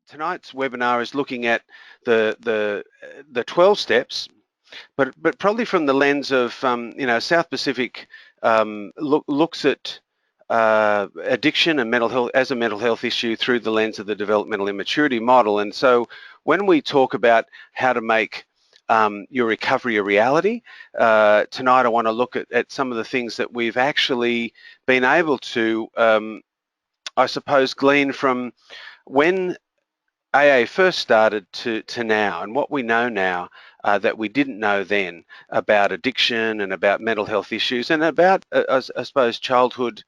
tonight's webinar is looking at the 12 steps, but probably from the lens of South Pacific looks at addiction and mental health as a mental health issue through the lens of the developmental immaturity model. And so when we talk about how to make your recovery a reality, tonight I want to look at some of the things that we've actually been able to, I suppose, glean from when AA first started to now, and what we know now that we didn't know then about addiction and about mental health issues and about, I suppose, childhood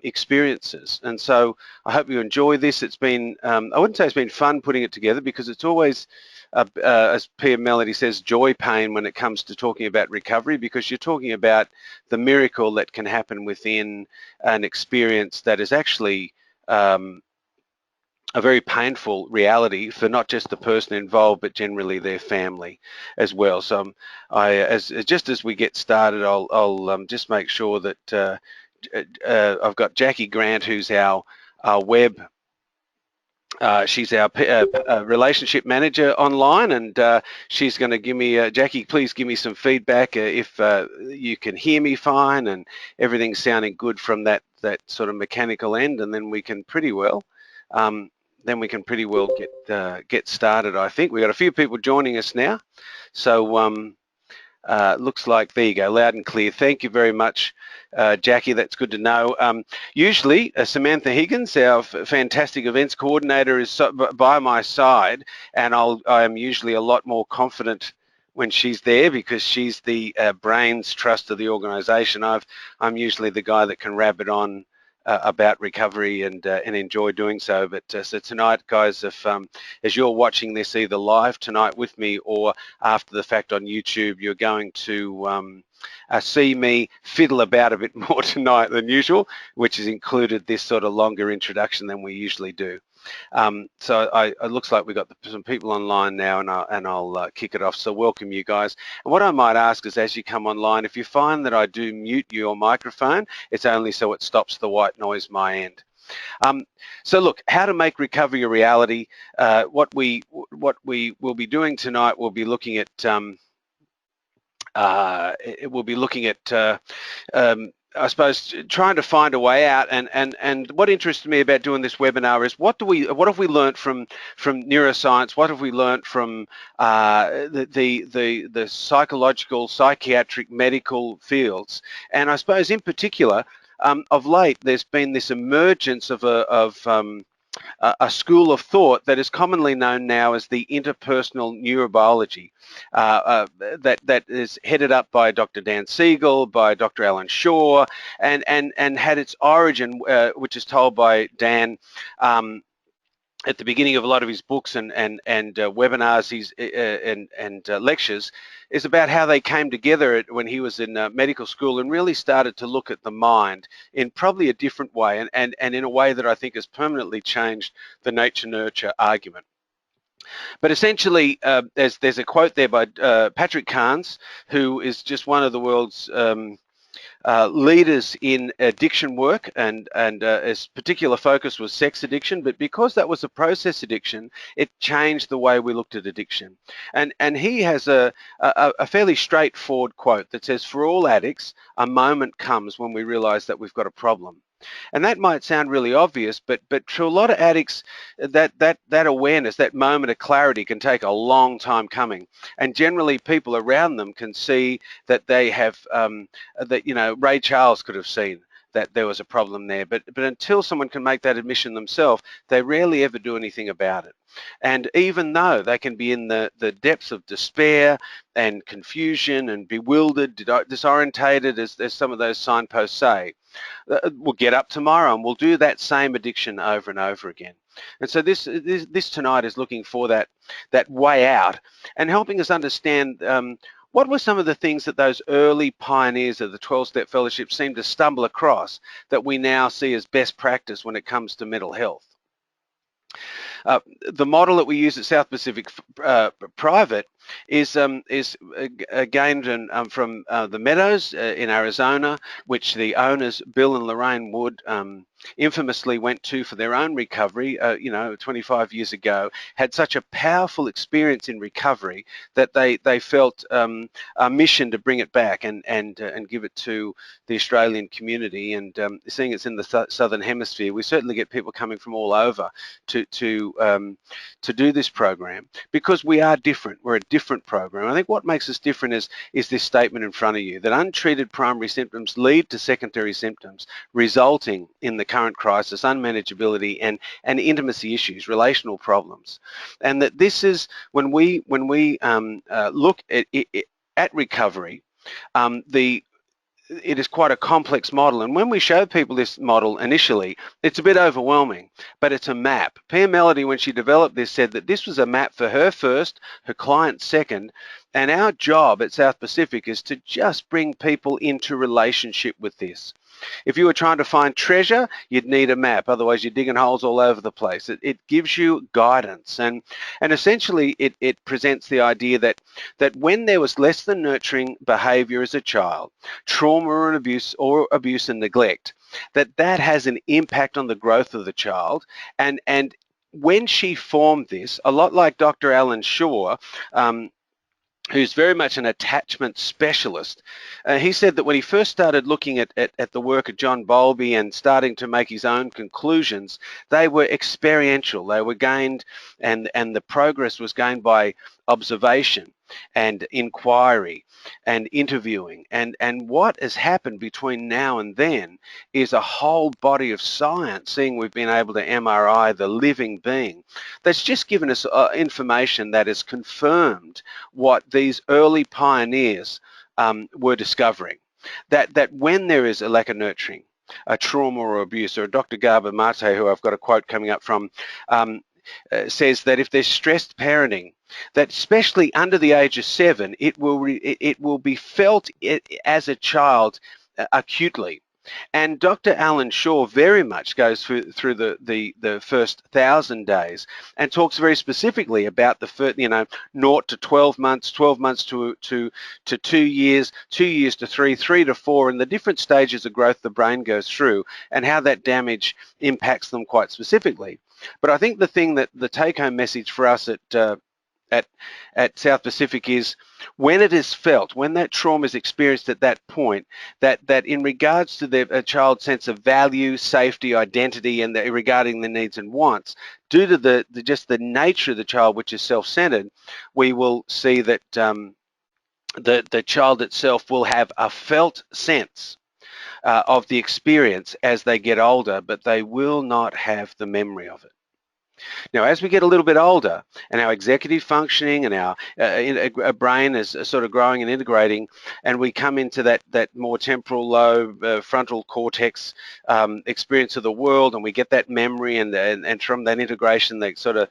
experiences. And so I hope you enjoy this. It's been, I wouldn't say it's been fun putting it together, because it's always, as Pia Melody says, joy pain when it comes to talking about recovery, because you're talking about the miracle that can happen within an experience that is actually a very painful reality for not just the person involved, but generally their family as well. So, just as we get started, I'll just make sure that I've got Jackie Grant, who's our web. She's our relationship manager online, and she's going to give me, Jackie, please give me some feedback if you can hear me fine and everything's sounding good from that sort of mechanical end, and then we can pretty well. Get started. I think we've got a few people joining us now, so looks like there you go, loud and clear. Thank you very much, Jackie. That's good to know. Usually, Samantha Higgins, our fantastic events coordinator, is by my side, and I am usually a lot more confident when she's there, because she's the brains trust of the organisation. I'm usually the guy that can wrap it on about recovery and enjoy doing so. But so tonight, guys, if as you're watching this either live tonight with me or after the fact on YouTube, you're going to see me fiddle about a bit more tonight than usual, which has included this sort of longer introduction than we usually do. So it looks like we've got some people online now, and I'll kick it off. So welcome, you guys. And what I might ask is, as you come online, if you find that I do mute your microphone, it's only so it stops the white noise my end. So look, how to make recovery a reality. What we will be doing tonight, we'll be looking at I suppose trying to find a way out, and what interested me about doing this webinar is what have we learned from neuroscience? What have we learned from the psychological, psychiatric, medical fields? And I suppose in particular, of late, there's been this emergence of a school of thought that is commonly known now as the interpersonal neurobiology, that is headed up by Dr. Dan Siegel, by Dr. Alan Shaw, and had its origin, which is told by Dan at the beginning of a lot of his books and webinars, and lectures, is about how they came together when he was in medical school and really started to look at the mind in probably a different way, and in a way that I think has permanently changed the nature-nurture argument. But essentially, there's a quote there by Patrick Carnes, who is just one of the world's leaders in addiction work, and his particular focus was sex addiction, but because that was a process addiction, it changed the way we looked at addiction. And he has a fairly straightforward quote that says, "For all addicts, a moment comes when we realize that we've got a problem." And that might sound really obvious, but to a lot of addicts, that awareness, that moment of clarity, can take a long time coming. And generally, people around them can see that they have Ray Charles could have seen that there was a problem there, but until someone can make that admission themselves, they rarely ever do anything about it. And even though they can be in the depths of despair and confusion and bewildered, disorientated, as some of those signposts say, we'll get up tomorrow and we'll do that same addiction over and over again. And so this tonight is looking for that way out and helping us understand what were some of the things that those early pioneers of the 12-step fellowship seemed to stumble across that we now see as best practice when it comes to mental health. The model that we use at South Pacific Private is gained from the Meadows in Arizona, which the owners Bill and Lorraine Wood infamously went to for their own recovery, 25 years ago. Had such a powerful experience in recovery that they felt a mission to bring it back and give it to the Australian community. And seeing it's in the southern hemisphere, we certainly get people coming from all over to do this program, because we are different. We're a different program. I think what makes us different is this statement in front of you, that untreated primary symptoms lead to secondary symptoms, resulting in the current crisis, unmanageability, and intimacy issues, relational problems. And that this is when we look at recovery, it is quite a complex model. And when we show people this model initially, it's a bit overwhelming, but it's a map. Pia Melody, when she developed this, said that this was a map for her first, her client second, and our job at South Pacific is to just bring people into relationship with this. If you were trying to find treasure, you'd need a map. Otherwise, you're digging holes all over the place. It gives you guidance. And essentially, it presents the idea that when there was less than nurturing behavior as a child, trauma or abuse and neglect, that has an impact on the growth of the child. And when she formed this, a lot like Dr. Alan Shaw, who's very much an attachment specialist. He said that when he first started looking at the work of John Bowlby and starting to make his own conclusions, they were experiential. They were gained, and the progress was gained by observation and inquiry and interviewing. And what has happened between now and then is a whole body of science, seeing we've been able to MRI the living being, that's just given us information that has confirmed what these early pioneers were discovering, that when there is a lack of nurturing, a trauma or abuse, or Dr. Garba Mate, who I've got a quote coming up from, says that if there's stressed parenting, that especially under the age of 7, it will be felt as a child acutely. And Dr. Alan Shaw very much goes through the first 1,000 days and talks very specifically about the first, 0 to 12 months, 12 months to 2 years, 2 years to 3, 3 to 4, and the different stages of growth the brain goes through and how that damage impacts them quite specifically. But I think the thing that the take-home message for us at South Pacific is, when it is felt, when that trauma is experienced at that point, that in regards to a child's sense of value, safety, identity, and regarding their needs and wants, due to just the nature of the child, which is self-centered, we will see that the child itself will have a felt sense of the experience as they get older, but they will not have the memory of it. Now, as we get a little bit older and our executive functioning and our brain is sort of growing and integrating, and we come into that more temporal lobe, frontal cortex experience of the world, and we get that memory, and from that integration, they sort of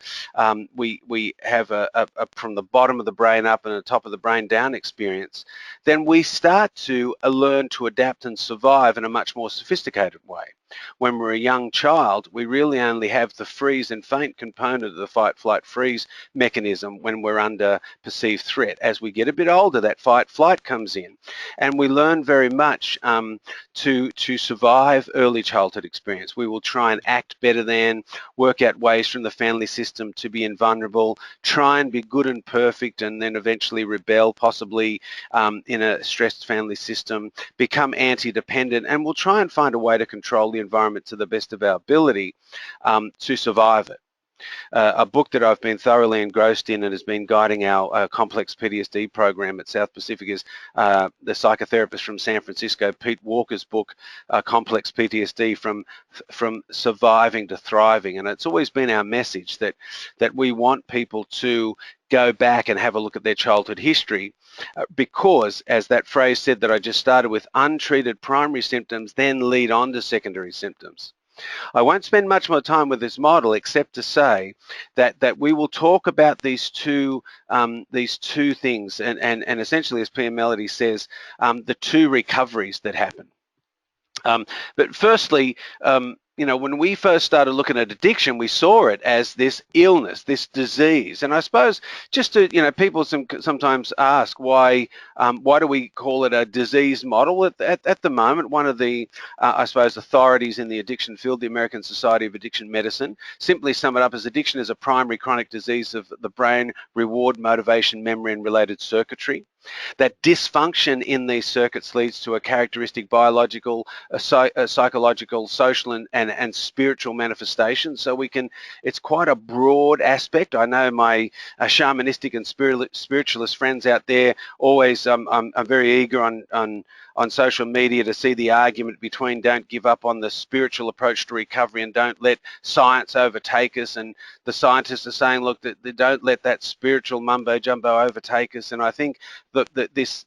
we have a from the bottom of the brain up and the top of the brain down experience, then we start to learn to adapt and survive in a much more sophisticated way. When we're a young child, we really only have the freeze and faint component of the fight, flight, freeze mechanism when we're under perceived threat. As we get a bit older, that fight, flight comes in, and we learn very much to survive early childhood experience. We will try and act better than, work out ways from the family system to be invulnerable, try and be good and perfect, and then eventually rebel, possibly in a stressed family system, become anti-dependent, and we'll try and find a way to control the environment to the best of our ability to survive it. A book that I've been thoroughly engrossed in and has been guiding our complex PTSD program at South Pacific is the psychotherapist from San Francisco, Pete Walker's book, Complex PTSD, from surviving to thriving. And it's always been our message that we want people to go back and have a look at their childhood history, because, as that phrase said that I just started with, untreated primary symptoms then lead on to secondary symptoms. I won't spend much more time with this model, except to say that we will talk about these two things, and essentially, as Pia Melody says, the two recoveries that happen. But firstly, you know, when we first started looking at addiction, we saw it as this illness, this disease. And I suppose just to, you know, people sometimes ask why do we call it a disease model? At the moment, one of the, I suppose, authorities in the addiction field, the American Society of Addiction Medicine, simply sum it up as addiction is a primary chronic disease of the brain, reward, motivation, memory, and related circuitry. That dysfunction in these circuits leads to a characteristic biological, psychological, social, and spiritual manifestation. So we can, it's quite a broad aspect. I know my shamanistic and spiritualist friends out there always, I'm very eager on social media to see the argument between don't give up on the spiritual approach to recovery and don't let science overtake us. And the scientists are saying, look, that don't let that spiritual mumbo jumbo overtake us. And I think that this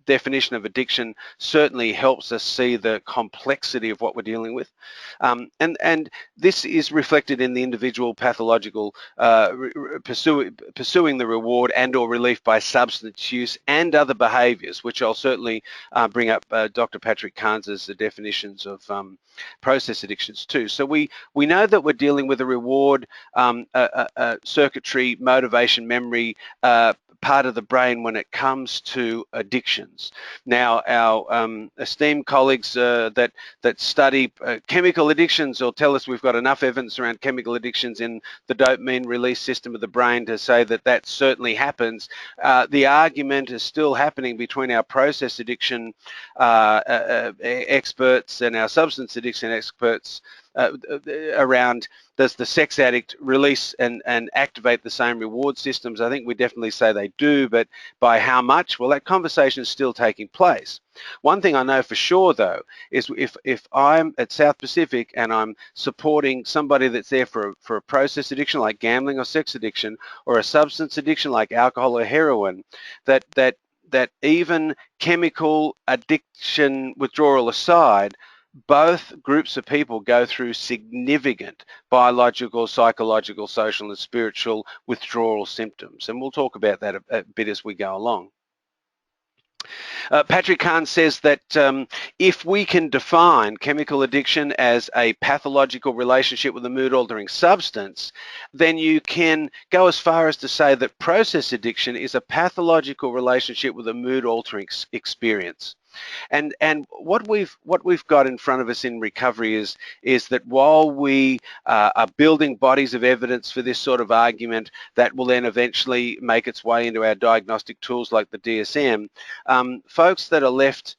definition of addiction certainly helps us see the complexity of what we're dealing with, and this is reflected in the individual pathological pursuing the reward and or relief by substance use and other behaviours, which I'll certainly bring up Dr. Patrick Carnes's definitions of process addictions too. So we know that we're dealing with a reward, circuitry, motivation, memory, part of the brain when it comes to addictions. Now, our esteemed colleagues that study chemical addictions will tell us we've got enough evidence around chemical addictions in the dopamine release system of the brain to say that that certainly happens. The argument is still happening between our process addiction experts and our substance addiction experts around, does the sex addict release and activate the same reward systems? I think we definitely say they do, but by how much? Well, that conversation is still taking place. One thing I know for sure, though, is if I'm at South Pacific and I'm supporting somebody that's there for a process addiction like gambling or sex addiction, or a substance addiction like alcohol or heroin, that even chemical addiction withdrawal aside, both groups of people go through significant biological, psychological, social, and spiritual withdrawal symptoms. And we'll talk about that a bit as we go along. Patrick Carnes says that if we can define chemical addiction as a pathological relationship with a mood-altering substance, then you can go as far as to say that process addiction is a pathological relationship with a mood-altering experience. And what we've got in front of us in recovery is that while we are building bodies of evidence for this sort of argument that will then eventually make its way into our diagnostic tools like the DSM, folks that are left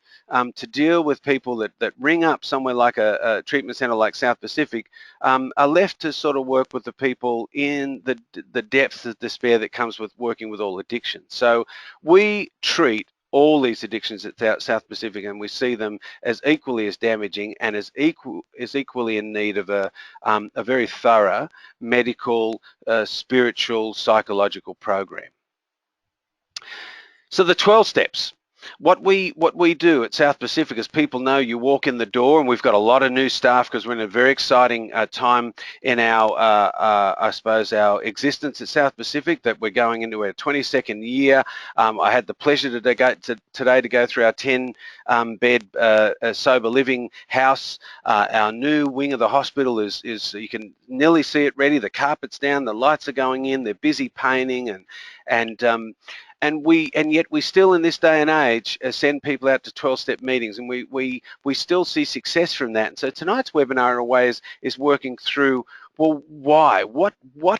to deal with people that ring up somewhere like a treatment centre like South Pacific are left to sort of work with the people in the depth of despair that comes with working with all addictions. So we treat all these addictions at South Pacific, and we see them as equally as damaging and as equally in need of a very thorough medical, spiritual, psychological program. So the 12 steps. What we do at South Pacific, as people know, you walk in the door, and we've got a lot of new staff because we're in a very exciting time in our, I suppose, our existence at South Pacific, that we're going into our 22nd year. I had the pleasure today to go through our 10-bed sober living house. Our new wing of the hospital is you can nearly see it ready. The carpet's down, the lights are going in, they're busy painting, and yet we still in this day and age send people out to 12-step meetings, and we still see success from that. And so tonight's webinar in a way is working through, well, why? What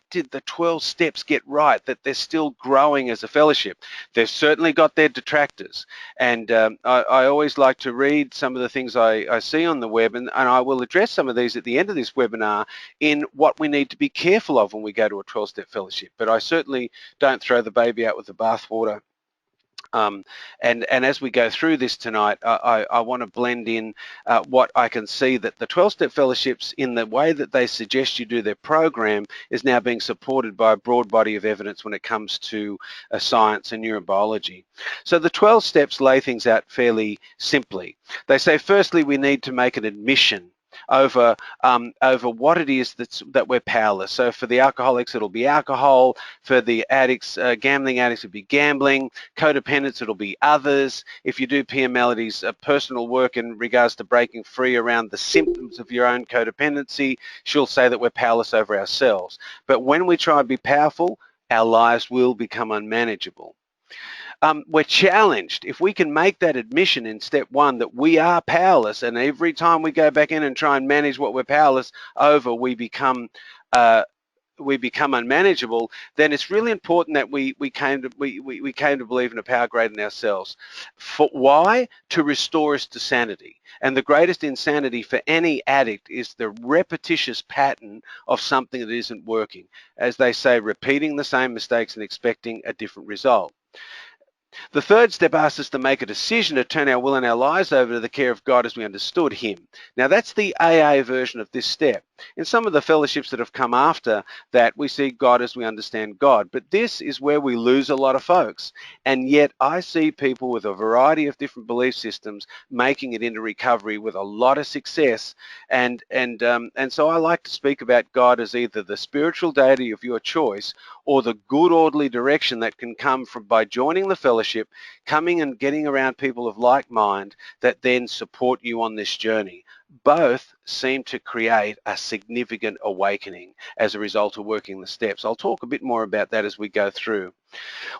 did the 12 steps get right that they're still growing as a fellowship? They've certainly got their detractors, and I always like to read some of the things I see on the web, and I will address some of these at the end of this webinar in what we need to be careful of when we go to a 12-step fellowship. But I certainly don't throw the baby out with the bathwater. And as we go through this tonight, I want to blend in what I can see that the 12-step fellowships, in the way that they suggest you do their program, is now being supported by a broad body of evidence when it comes to science and neurobiology. So the 12 steps lay things out fairly simply. They say, firstly, we need to make an admission over what it is that we're powerless. So for the alcoholics, it'll be alcohol. For the addicts, gambling addicts, it'll be gambling. Codependents, it'll be others. If you do Pia Melody's personal work in regards to breaking free around the symptoms of your own codependency, she'll say that we're powerless over ourselves. But when we try and be powerful, our lives will become unmanageable. We're challenged. If we can make that admission in step one that we are powerless, and every time we go back in and try and manage what we're powerless over, we become unmanageable, then it's really important that we came to believe in a power greater than ourselves. Why? To restore us to sanity. And the greatest insanity for any addict is the repetitious pattern of something that isn't working. As they say, repeating the same mistakes and expecting a different result. The third step asks us to make a decision to turn our will and our lives over to the care of God as we understood him. Now that's the AA version of this step. In some of the fellowships that have come after that, we see God as we understand God. But this is where we lose a lot of folks. And yet I see people with a variety of different belief systems making it into recovery with a lot of success. And so I like to speak about God as either the spiritual deity of your choice or the good orderly direction that can come from by joining the fellowship, coming and getting around people of like mind that then support you on this journey. Both seem to create a significant awakening as a result of working the steps. I'll talk a bit more about that as we go through.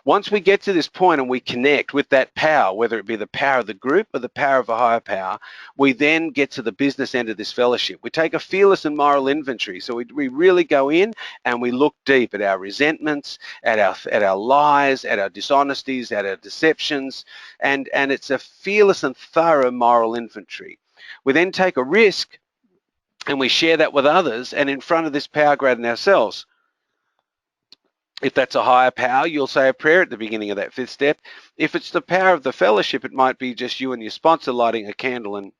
Once we get to this point and we connect with that power, whether it be the power of the group or the power of a higher power, we then get to the business end of this fellowship. We take a fearless and moral inventory. So we really go in and we look deep at our resentments, at our lies, at our dishonesties, at our deceptions, and it's a fearless and thorough moral inventory. We then take a risk and we share that with others and in front of this power greater than ourselves. If that's a higher power, you'll say a prayer at the beginning of that fifth step. If it's the power of the fellowship, it might be just you and your sponsor lighting a candle and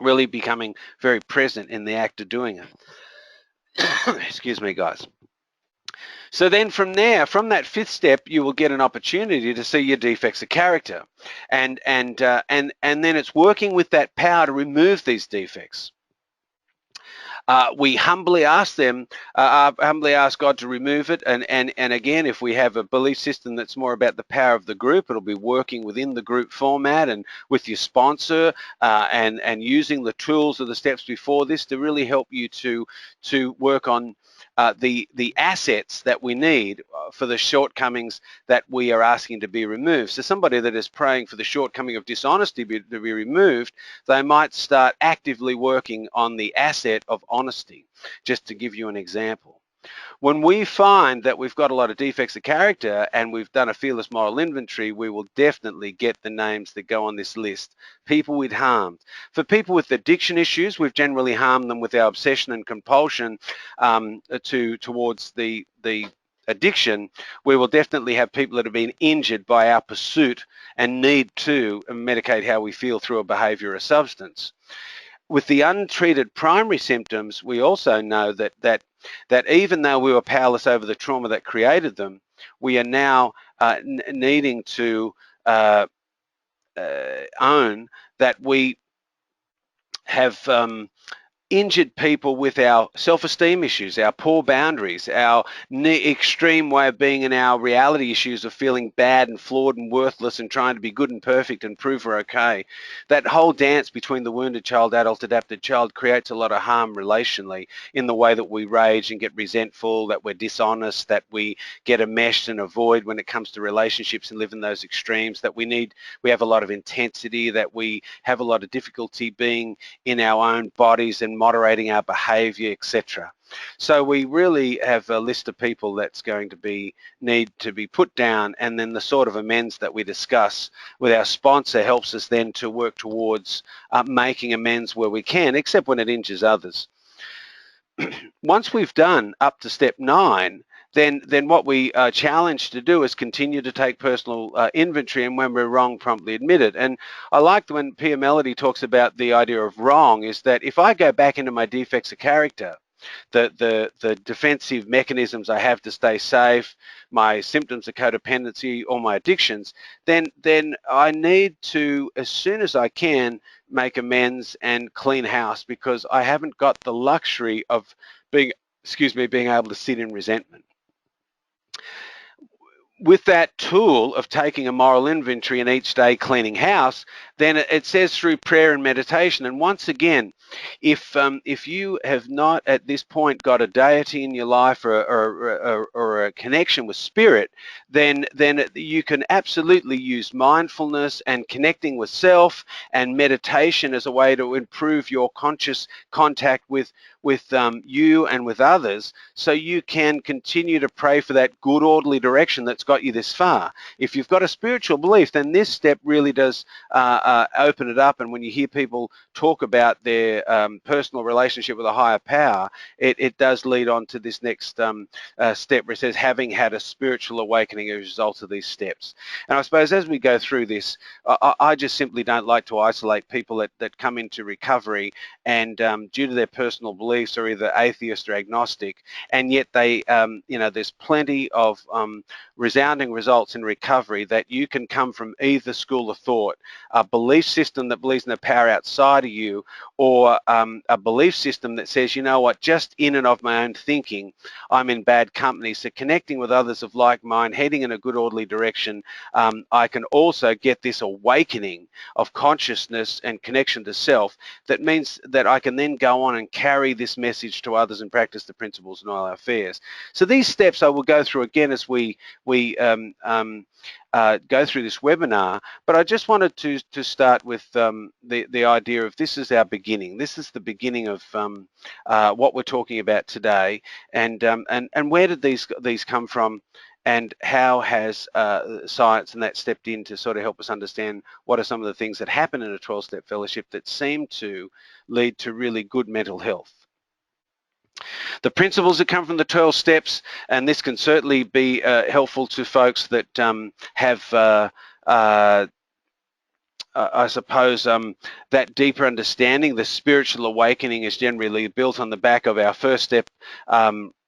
really becoming very present in the act of doing it. Excuse me, guys. So then from there, from that fifth step, you will get an opportunity to see your defects of character. And then it's working with that power to remove these defects. We humbly ask God to remove it. And again, if we have a belief system that's more about the power of the group, it'll be working within the group format and with your sponsor and using the tools of the steps before this to really help you to work on the assets that we need for the shortcomings that we are asking to be removed. So somebody that is praying for the shortcoming of dishonesty to be removed, they might start actively working on the asset of honesty, just to give you an example. When we find that we've got a lot of defects of character and we've done a fearless moral inventory, we will definitely get the names that go on this list. People we'd harmed. For people with addiction issues, we've generally harmed them with our obsession and compulsion towards the addiction. We will definitely have people that have been injured by our pursuit and need to medicate how we feel through a behavior or substance. With the untreated primary symptoms, we also know that even though we were powerless over the trauma that created them, we are now needing to own that we have injured people with our self-esteem issues, our poor boundaries, our extreme way of being, and our reality issues of feeling bad and flawed and worthless and trying to be good and perfect and prove we're okay. That whole dance between the wounded child, adult, adapted child creates a lot of harm relationally in the way that we rage and get resentful, that we're dishonest, that we get enmeshed and avoid when it comes to relationships and live in those extremes, that we have a lot of intensity, that we have a lot of difficulty being in our own bodies and moderating our behavior, etc. So we really have a list of people that's going to need to be put down, and then the sort of amends that we discuss with our sponsor helps us then to work towards making amends where we can, except when it injures others. Once we've done up to step 9, then what we are challenged to do is continue to take personal inventory, and when we're wrong, promptly admit it. And I like when Pia Melody talks about the idea of wrong, is that if I go back into my defects of character the defensive mechanisms I have to stay safe, my symptoms of codependency or my addictions, then I need to, as soon as I can, make amends and clean house, because I haven't got the luxury of being, being able to sit in resentment. With that tool of taking a moral inventory and each day cleaning house, then it says through prayer and meditation. And once again, if you have not at this point got a deity in your life, or a connection with spirit, then you can absolutely use mindfulness and connecting with self and meditation as a way to improve your conscious contact with you and with others, so you can continue to pray for that good orderly direction that's got you this far. If you've got a spiritual belief, then this step really does open it up. And when you hear people talk about their personal relationship with a higher power, it does lead on to this next step, where it says having had a spiritual awakening as a result of these steps. And I suppose as we go through this, I just simply don't like to isolate people that come into recovery and due to their personal beliefs are either atheist or agnostic, and yet they, there's plenty of resounding results in recovery that you can come from either school of thought, a belief system that believes in the power outside of you, or a belief system that says, you know what, just in and of my own thinking, I'm in bad company. So connecting with others of like mind, heading in a good orderly direction, I can also get this awakening of consciousness and connection to self. That means that I can then go on and carry this message to others and practice the principles in all our affairs. So these steps I will go through again as we go through this webinar, but I just wanted to start with the idea of this is our beginning. This is the beginning of what we're talking about today, and where did these come from, and how has science and that stepped in to sort of help us understand what are some of the things that happen in a 12-step fellowship that seem to lead to really good mental health. The principles that come from the 12 steps, and this can certainly be helpful to folks that have I suppose that deeper understanding. The spiritual awakening is generally built on the back of our first step,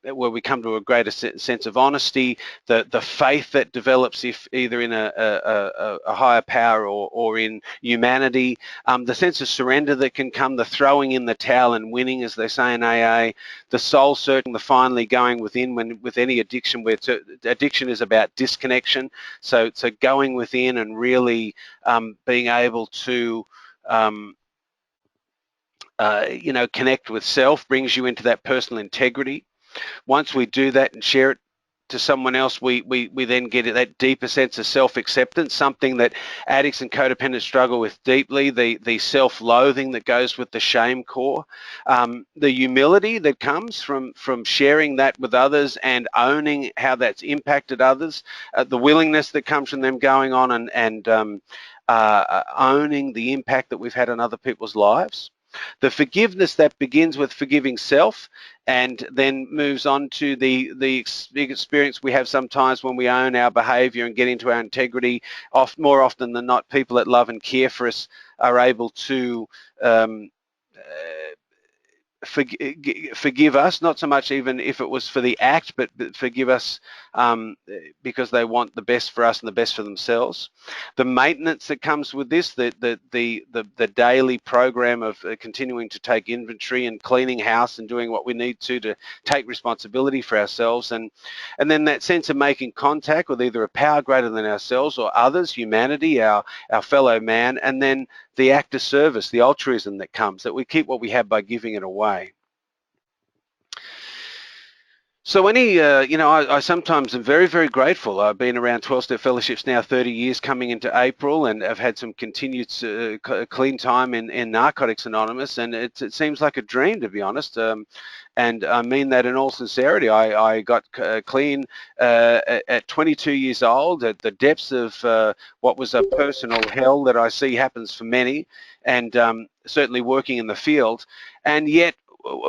where we come to a greater sense of honesty, the faith that develops if either in a higher power or in humanity, the sense of surrender that can come, the throwing in the towel and winning, as they say in AA, the soul searching, the finally going within. When with any addiction, where addiction is about disconnection, so going within and really being able to connect with self brings you into that personal integrity. Once we do that and share it to someone else, we then get that deeper sense of self-acceptance, something that addicts and codependents struggle with deeply, the self-loathing that goes with the shame core, the humility that comes from sharing that with others and owning how that's impacted others, the willingness that comes from them going on and owning the impact that we've had on other people's lives. The forgiveness that begins with forgiving self and then moves on to the experience we have sometimes when we own our behavior and get into our integrity. More often than not, people that love and care for us are able to forgive us, not so much even if it was for the act, but forgive us because they want the best for us and the best for themselves. The maintenance that comes with this, the daily program of continuing to take inventory and cleaning house and doing what we need to take responsibility for ourselves, and then that sense of making contact with either a power greater than ourselves or others, humanity, our fellow man, and then the act of service, the altruism that comes, that we keep what we have by giving it away. So I sometimes am very, very grateful. I've been around 12-step fellowships now 30 years coming into April, and I've had some continued clean time in Narcotics Anonymous, and it seems like a dream, to be honest. And I mean that in all sincerity. I got clean at 22 years old, at the depths of what was a personal hell that I see happens for many, and certainly working in the field. And yet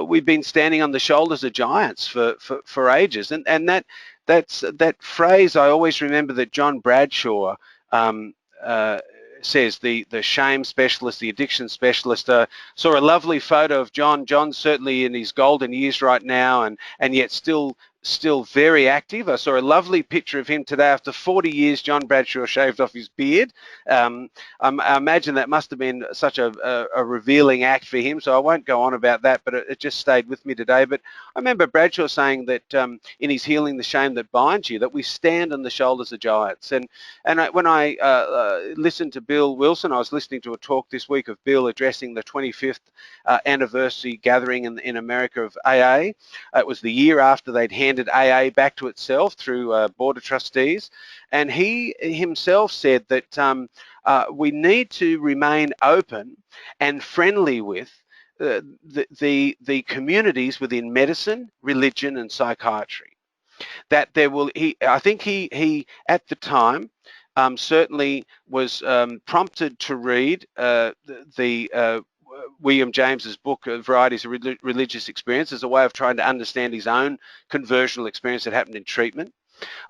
we've been standing on the shoulders of giants for ages. And that phrase, I always remember that John Bradshaw says, the shame specialist, the addiction specialist. Saw a lovely photo of John. John's certainly in his golden years right now, and yet still very active. I saw a lovely picture of him today. After 40 years, John Bradshaw shaved off his beard. I imagine that must have been such a revealing act for him, so I won't go on about that, but it just stayed with me today. But I remember Bradshaw saying that in his Healing the Shame That Binds You, that we stand on the shoulders of giants. When I listened to Bill Wilson, I was listening to a talk this week of Bill addressing the 25th anniversary gathering in America of AA. It was the year after they'd handed AA back to itself through Board of Trustees. And he himself said that we need to remain open and friendly with the communities within medicine, religion, and psychiatry. That there will, I think he at the time certainly was prompted to read the William James's book, Varieties of Religious Experience, as a way of trying to understand his own conversional experience that happened in treatment.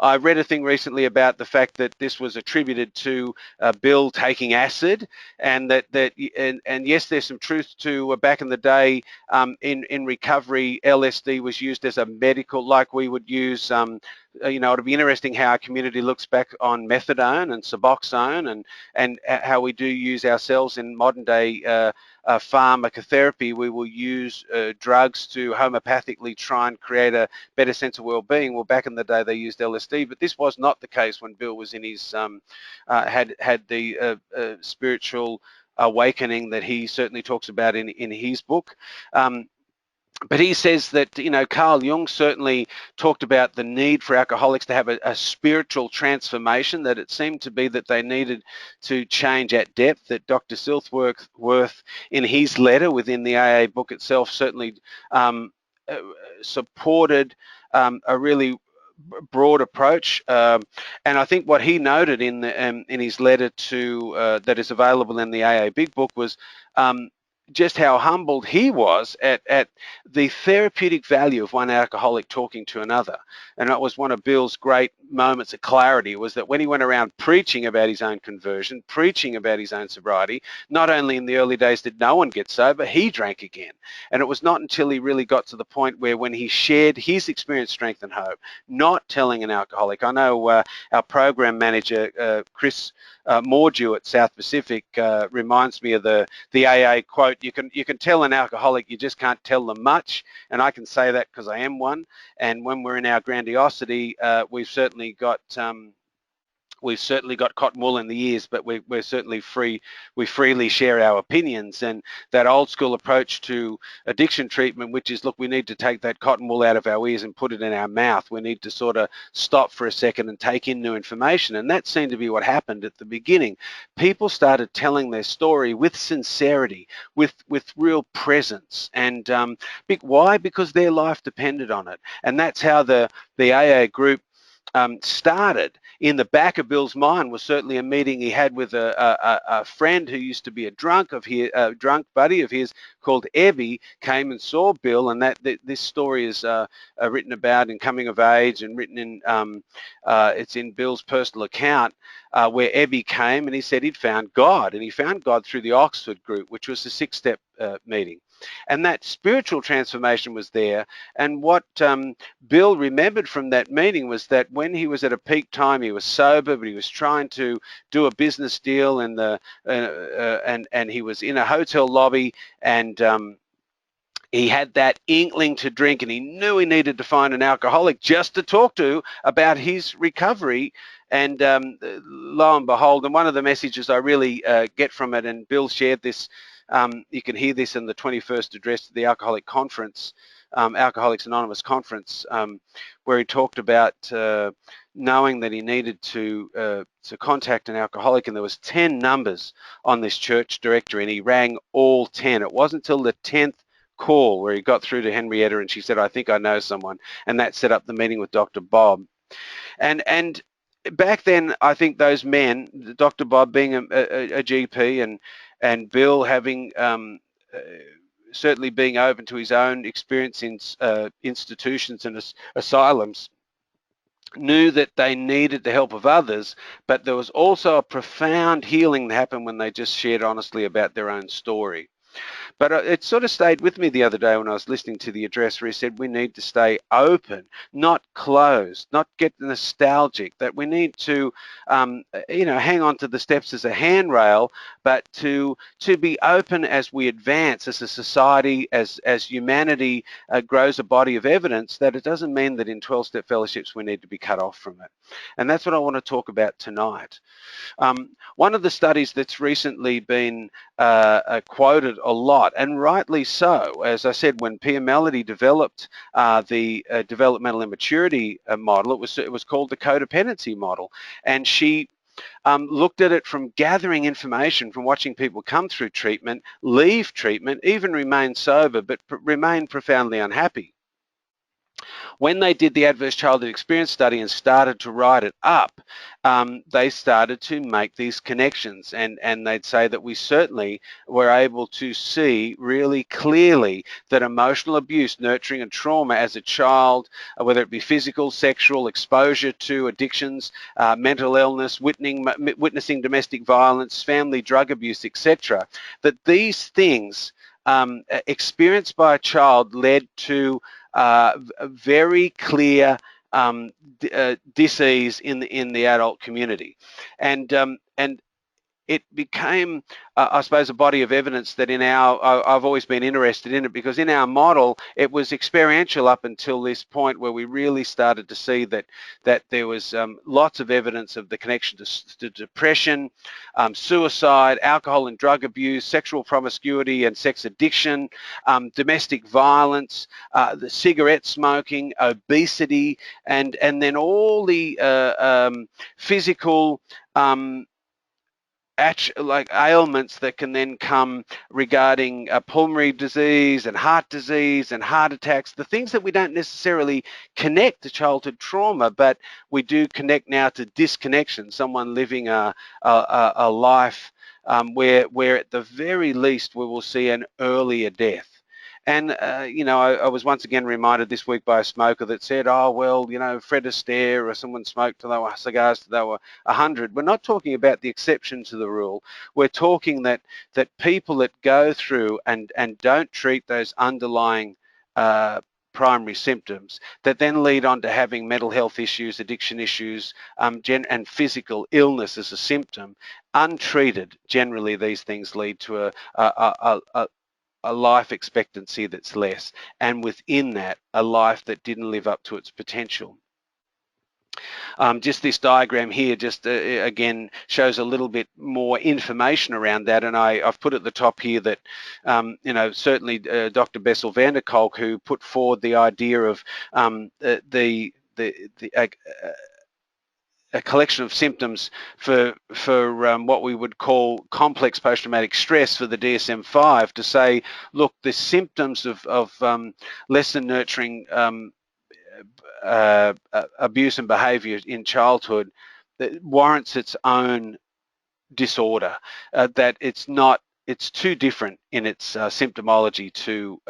I read a thing recently about the fact that this was attributed to Bill taking acid, and and yes, there's some truth to back in the day in recovery, LSD was used as a medical, like we would use. It'll be interesting how our community looks back on methadone and Suboxone, and how we do use ourselves in modern day pharmacotherapy. We will use drugs to homeopathically try and create a better sense of well-being. Well, back in the day they used LSD, but this was not the case when Bill was in his had the spiritual awakening that he certainly talks about in his book. But he says that, Carl Jung certainly talked about the need for alcoholics to have a spiritual transformation, that it seemed to be that they needed to change at depth, that Dr. Silsworth, in his letter within the AA book itself, certainly supported a really broad approach. And I think what he noted in his letter to that is available in the AA Big Book was just how humbled he was at the therapeutic value of one alcoholic talking to another. And that was one of Bill's great moments of clarity, was that when he went around preaching about his own conversion, preaching about his own sobriety, not only in the early days did no one get sober, he drank again. And it was not until he really got to the point where, when he shared his experience, strength and hope, not telling an alcoholic. I know our program manager, Chris Mordew at South Pacific, reminds me of the AA quote, you can tell an alcoholic, you just can't tell them much. And I can say that because I am one. And when we're in our grandiosity, we've certainly got cotton wool in the ears, but we're certainly free. We freely share our opinions. And that old school approach to addiction treatment, which is, look, we need to take that cotton wool out of our ears and put it in our mouth. We need to sort of stop for a second and take in new information. And that seemed to be what happened at the beginning. People started telling their story with sincerity, with real presence. And why? Because their life depended on it. And that's how the AA group started. In the back of Bill's mind was certainly a meeting he had with a friend who used to be a drunk drunk buddy of his called Ebby, came and saw Bill, and this story is written about in Coming of Age, and written in it's in Bill's personal account, where Ebby came and he said he'd found God, and he found God through the Oxford group, which was the 6-step meeting. And that spiritual transformation was there. And what Bill remembered from that meeting was that when he was at a peak time, he was sober, but he was trying to do a business deal, and he was in a hotel lobby, and he had that inkling to drink, and he knew he needed to find an alcoholic just to talk to about his recovery. And lo and behold, and one of the messages I really get from it, and Bill shared this, you can hear this in the 21st address to the Alcoholic Conference, Alcoholics Anonymous Conference, where he talked about knowing that he needed to contact an alcoholic, and there was 10 numbers on this church directory, and he rang all 10. It wasn't until the 10th call where he got through to Henrietta, and she said, I think I know someone, and that set up the meeting with Dr. Bob. And back then, I think those men, Dr. Bob being a GP, and Bill having certainly being open to his own experience in institutions and asylums, knew that they needed the help of others, but there was also a profound healing that happened when they just shared honestly about their own story. But it sort of stayed with me the other day when I was listening to the address where he said we need to stay open, not closed, not get nostalgic, that we need to, hang on to the steps as a handrail, but to be open as we advance as a society, as humanity grows a body of evidence, that it doesn't mean that in 12-step fellowships we need to be cut off from it. And that's what I want to talk about tonight. One of the studies that's recently been quoted a lot, and rightly so, as I said, when Pia Mellody developed the developmental immaturity model, it was called the codependency model, and she looked at it from gathering information from watching people come through treatment, leave treatment, even remain sober, but remain profoundly unhappy. When they did the adverse childhood experience study and started to write it up, they started to make these connections, and they'd say that we certainly were able to see really clearly that emotional abuse, nurturing, and trauma as a child, whether it be physical, sexual, exposure to addictions, mental illness, witnessing domestic violence, family drug abuse, etc., that these things experienced by a child led to a very clear disease in the adult community, and it became, I suppose, a body of evidence that I've always been interested in it, because in our model, it was experiential up until this point where we really started to see that there was lots of evidence of the connection to depression, suicide, alcohol and drug abuse, sexual promiscuity and sex addiction, domestic violence, the cigarette smoking, obesity, and then all the physical like ailments that can then come regarding pulmonary disease and heart attacks, the things that we don't necessarily connect to childhood trauma, but we do connect now to disconnection, someone living a life where at the very least we will see an earlier death. And, I was once again reminded this week by a smoker that said, oh, well, Fred Astaire or someone smoked till they were cigars till they were 100. We're not talking about the exception to the rule. We're talking that people that go through and don't treat those underlying primary symptoms that then lead on to having mental health issues, addiction issues, and physical illness as a symptom, untreated, generally these things lead to a life expectancy that's less, and within that, a life that didn't live up to its potential. Just this diagram here just again shows a little bit more information around that, and I've put at the top here that certainly Dr. Bessel van der Kolk, who put forward the idea of a collection of symptoms for what we would call complex post-traumatic stress for the DSM-5, to say, look, the symptoms of less than nurturing abuse and behaviour in childhood that warrants its own disorder. That it's too different in its symptomology to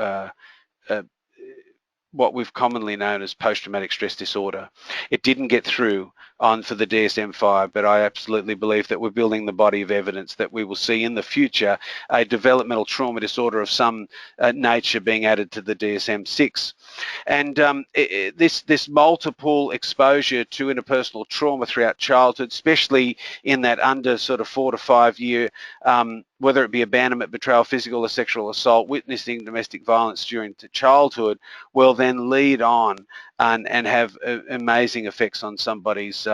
what we've commonly known as post-traumatic stress disorder. It didn't get through for the DSM-5, but I absolutely believe that we're building the body of evidence that we will see in the future a developmental trauma disorder of some nature being added to the DSM-6. And this multiple exposure to interpersonal trauma throughout childhood, especially in that under sort of 4 to 5 year, whether it be abandonment, betrayal, physical or sexual assault, witnessing domestic violence during childhood, will then lead on and have amazing effects on somebody's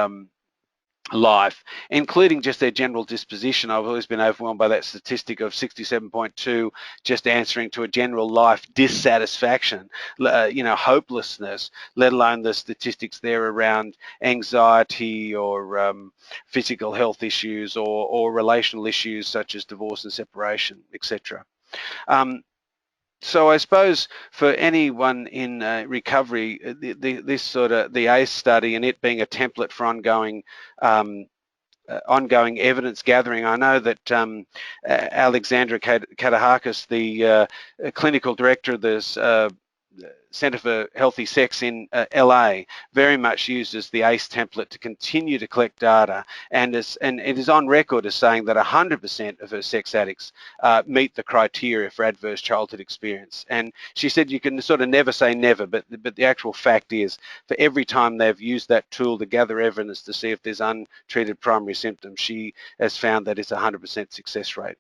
life, including just their general disposition. I've always been overwhelmed by that statistic of 67.2 just answering to a general life dissatisfaction, hopelessness, let alone the statistics there around anxiety or physical health issues or relational issues such as divorce and separation, etc. So I suppose for anyone in recovery, this sort of the ACE study and it being a template for ongoing evidence gathering. I know that Alexandra Katahakis, the clinical director of this Center for Healthy Sex in LA very much uses the ACE template to continue to collect data, and it is on record as saying that 100% of her sex addicts meet the criteria for adverse childhood experience. And she said you can sort of never say never, but the actual fact is, for every time they've used that tool to gather evidence to see if there's untreated primary symptoms, she has found that it's a 100% success rate.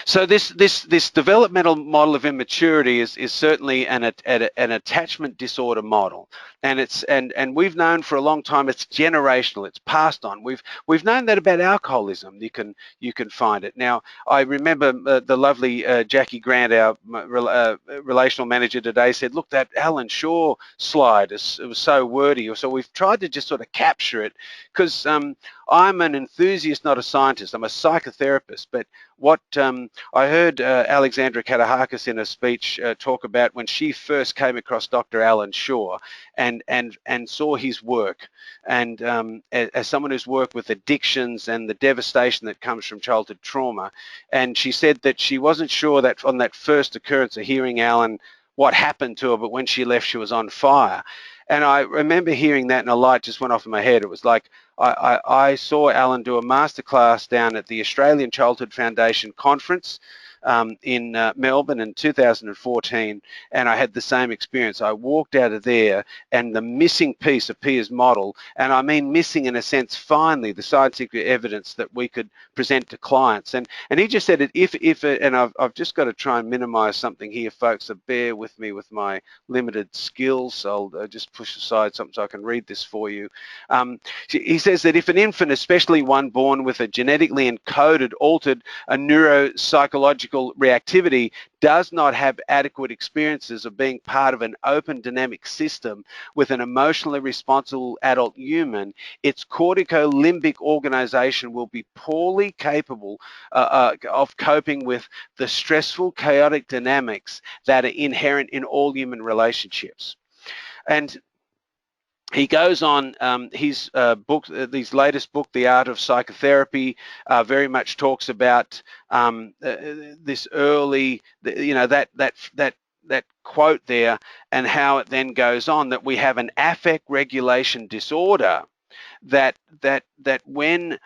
So this developmental model of immaturity is certainly an attachment disorder model, and we've known for a long time it's generational, it's passed on. We've known that about alcoholism. You can find it. Now I remember the lovely Jackie Grant, our relational manager today, said, look, that Alan Shaw slide it was so wordy. So we've tried to just sort of capture it, because I'm an enthusiast, not a scientist. I'm a psychotherapist, but what I heard Alexandra Katahakis in a speech talk about when she first came across Dr. Alan Shaw and saw his work, and as someone who's worked with addictions and the devastation that comes from childhood trauma, and she said that she wasn't sure that on that first occurrence of hearing Alan what happened to her, but when she left she was on fire. And I remember hearing that and a light just went off in my head. It was like I saw Alan do a masterclass down at the Australian Childhood Foundation conference in Melbourne in 2014, and I had the same experience. I walked out of there, and the missing piece of Pia's model, and I mean missing in a sense, finally, the scientific evidence that we could present to clients. And he just said, and I've just got to try and minimize something here, folks, so bear with me with my limited skills. I'll just push aside something so I can read this for you. He says that if an infant, especially one born with a genetically encoded, altered, a neuropsychological reactivity, does not have adequate experiences of being part of an open dynamic system with an emotionally responsible adult human, its corticolimbic organization will be poorly capable of coping with the stressful, chaotic dynamics that are inherent in all human relationships. And he goes on, his book, his latest book, The Art of Psychotherapy, very much talks about this early, that quote there, and how it then goes on that we have an affect regulation disorder, that when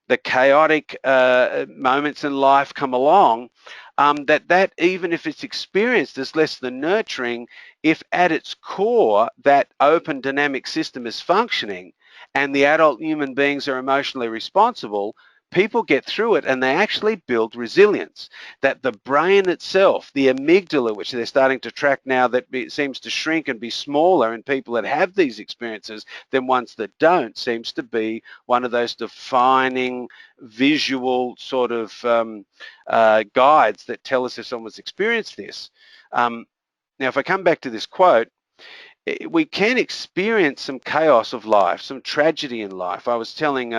the chaotic moments in life come along, that even if it's experienced as less than nurturing, if at its core that open dynamic system is functioning and the adult human beings are emotionally responsible, people get through it and they actually build resilience. That the brain itself, the amygdala, which they're starting to track now, that seems to shrink and be smaller in people that have these experiences than ones that don't, seems to be one of those defining visual sort of guides that tell us if someone's experienced this. Now, if I come back to this quote, we can experience some chaos of life, some tragedy in life. I was telling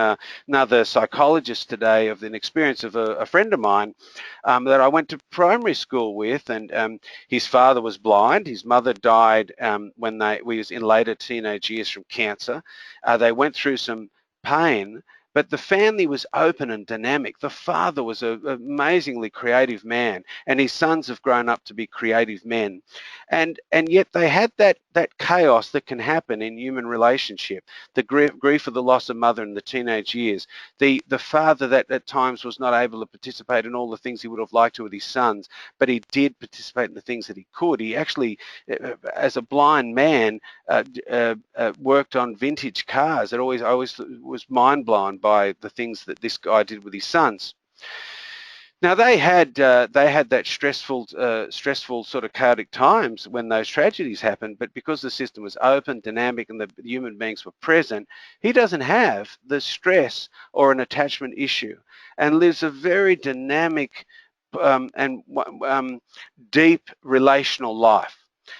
another psychologist today of an experience of a friend of mine that I went to primary school with, and his father was blind. His mother died when he was in later teenage years from cancer. They went through some pain, but the family was open and dynamic. The father was an amazingly creative man, and his sons have grown up to be creative men. And yet they had that chaos that can happen in human relationship, the grief of the loss of mother in the teenage years, the father that at times was not able to participate in all the things he would have liked to with his sons, but he did participate in the things that he could. He actually, as a blind man, worked on vintage cars. I always was mind blown by the things that this guy did with his sons. Now they had that stressful sort of chaotic times when those tragedies happened, but because the system was open, dynamic, and the human beings were present, he doesn't have the stress or an attachment issue, and lives a very dynamic and deep relational life.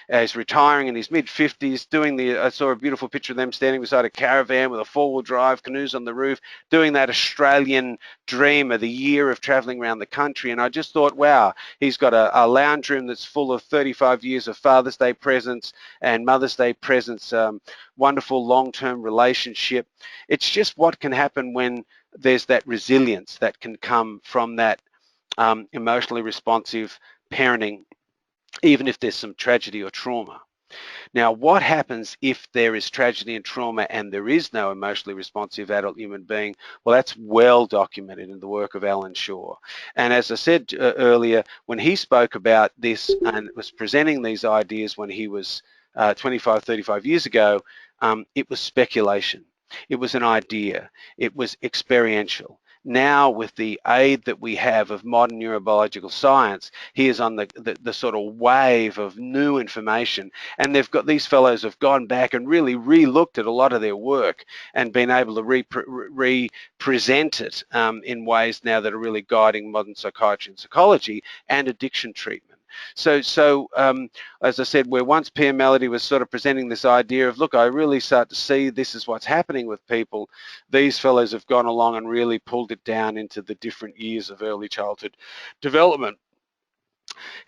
He's retiring in his mid-50s, I saw a beautiful picture of them standing beside a caravan with a four-wheel drive, canoes on the roof, doing that Australian dream of the year of traveling around the country. And I just thought, wow, he's got a lounge room that's full of 35 years of Father's Day presents and Mother's Day presents, wonderful long-term relationship. It's just what can happen when there's that resilience that can come from that emotionally responsive parenting. even if there's some tragedy or trauma. Now, what happens if there is tragedy and trauma and there is no emotionally responsive adult human being? Well, that's well documented in the work of Alan Shaw. And as I said earlier, when he spoke about this and was presenting these ideas when he was 25, 35 years ago, it was speculation. It was an idea. It was experiential. Now, with the aid that we have of modern neurobiological science, he is on the sort of wave of new information, and these fellows have gone back and really re-looked at a lot of their work and been able to re-present it in ways now that are really guiding modern psychiatry and psychology and addiction treatment. So, as I said, where once Pierre Melody was sort of presenting this idea of, look, I really start to see this is what's happening with people, these fellows have gone along and really pulled it down into the different years of early childhood development.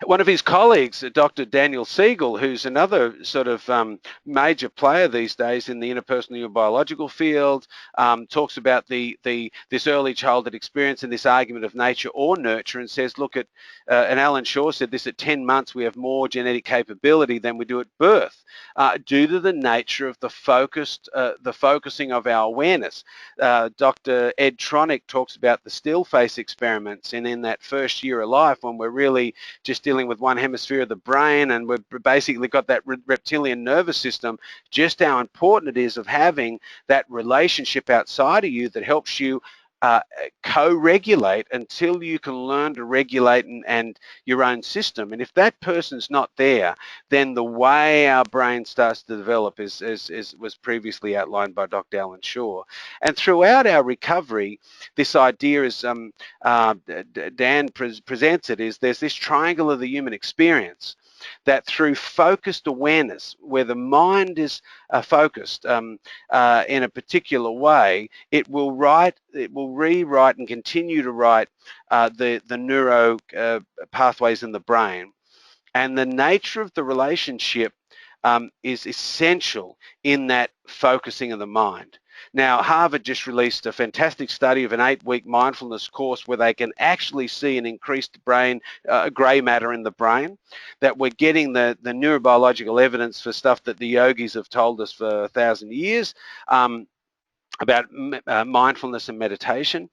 One of his colleagues, Dr. Daniel Siegel, who's another sort of major player these days in the interpersonal neurobiological field, talks about this early childhood experience and this argument of nature or nurture, and says, look at, and Alan Shaw said this, at 10 months we have more genetic capability than we do at birth, due to the nature of the focusing of our awareness. Dr. Ed Tronick talks about the still face experiments, and in that first year of life when we're really just dealing with one hemisphere of the brain and we've basically got that reptilian nervous system, just how important it is of having that relationship outside of you that helps you co-regulate until you can learn to regulate and your own system. And if that person's not there, then the way our brain starts to develop was previously outlined by Dr. Alan Shaw. And throughout our recovery, this idea is, Dan presents it, is there's this triangle of the human experience that through focused awareness, where the mind is focused in a particular way, it will rewrite and continue to write the neuro pathways in the brain. And the nature of the relationship is essential in that focusing of the mind. Now, Harvard just released a fantastic study of an 8-week mindfulness course where they can actually see an increased brain, grey matter in the brain, that we're getting the neurobiological evidence for stuff that the yogis have told us for 1,000 years. About mindfulness and meditation.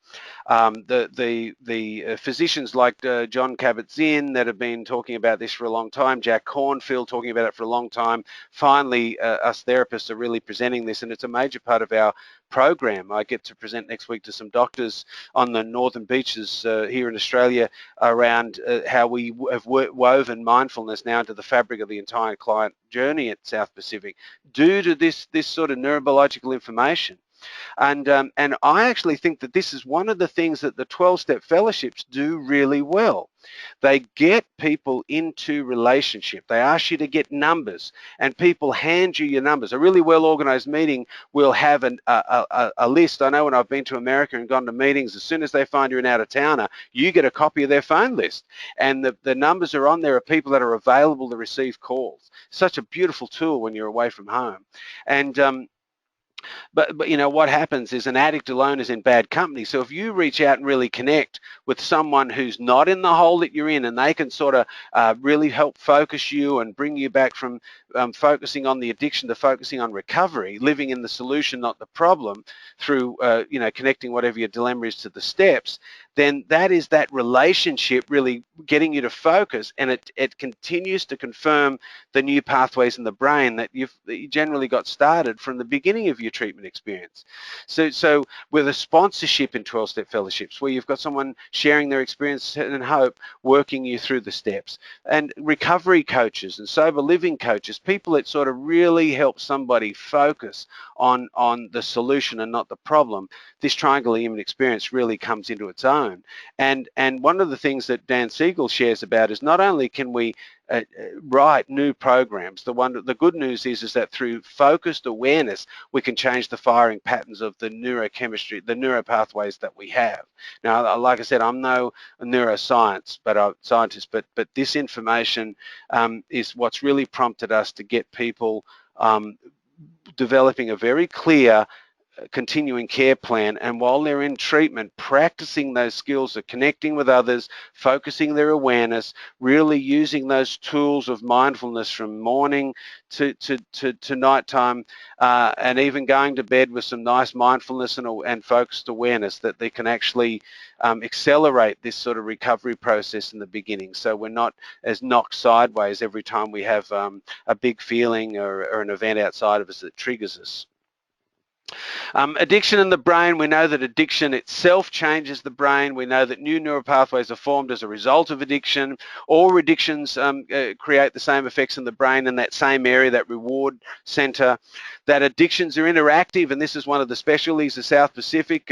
The physicians like John Kabat-Zinn that have been talking about this for a long time, Jack Cornfield talking about it for a long time. Finally, us therapists are really presenting this, and it's a major part of our program. I get to present next week to some doctors on the northern beaches here in Australia around how we have woven mindfulness now into the fabric of the entire client journey at South Pacific due to this sort of neurobiological information. And I actually think that this is one of the things that the 12-step fellowships do really well. They get people into relationship. They ask you to get numbers, and people hand you your numbers. A really well-organized meeting will have a list. I know when I've been to America and gone to meetings, as soon as they find you're an out-of-towner, you get a copy of their phone list. And the numbers are on there of people that are available to receive calls. Such a beautiful tool when you're away from home. And but you know what happens is an addict alone is in bad company. So if you reach out and really connect with someone who's not in the hole that you're in, and they can sort of really help focus you and bring you back from focusing on the addiction to focusing on recovery, living in the solution, not the problem, through connecting whatever your dilemma is to the steps, then that is that relationship really getting you to focus, and it continues to confirm the new pathways in the brain that you generally got started from the beginning of your treatment experience. So with a sponsorship in 12-step fellowships, where you've got someone sharing their experience and hope, working you through the steps, and recovery coaches and sober living coaches, people that sort of really help somebody focus on the solution and not the problem, this triangle human experience really comes into its own. And one of the things that Dan Siegel shares about is not only can we write new programs, the good news is that through focused awareness, we can change the firing patterns of the neurochemistry, the neuropathways that we have. Now, like I said, I'm no neuroscience, scientist, but this information is what's really prompted us to get people developing a very clear continuing care plan, and while they're in treatment, practicing those skills of connecting with others, focusing their awareness, really using those tools of mindfulness from morning to nighttime, and even going to bed with some nice mindfulness and focused awareness, that they can actually accelerate this sort of recovery process in the beginning, so we're not as knocked sideways every time we have a big feeling or an event outside of us that triggers us. Addiction in the brain, we know that addiction itself changes the brain. We know that new neural pathways are formed as a result of addiction. All addictions create the same effects in the brain in that same area, that reward center. That addictions are interactive, and this is one of the specialties of South Pacific.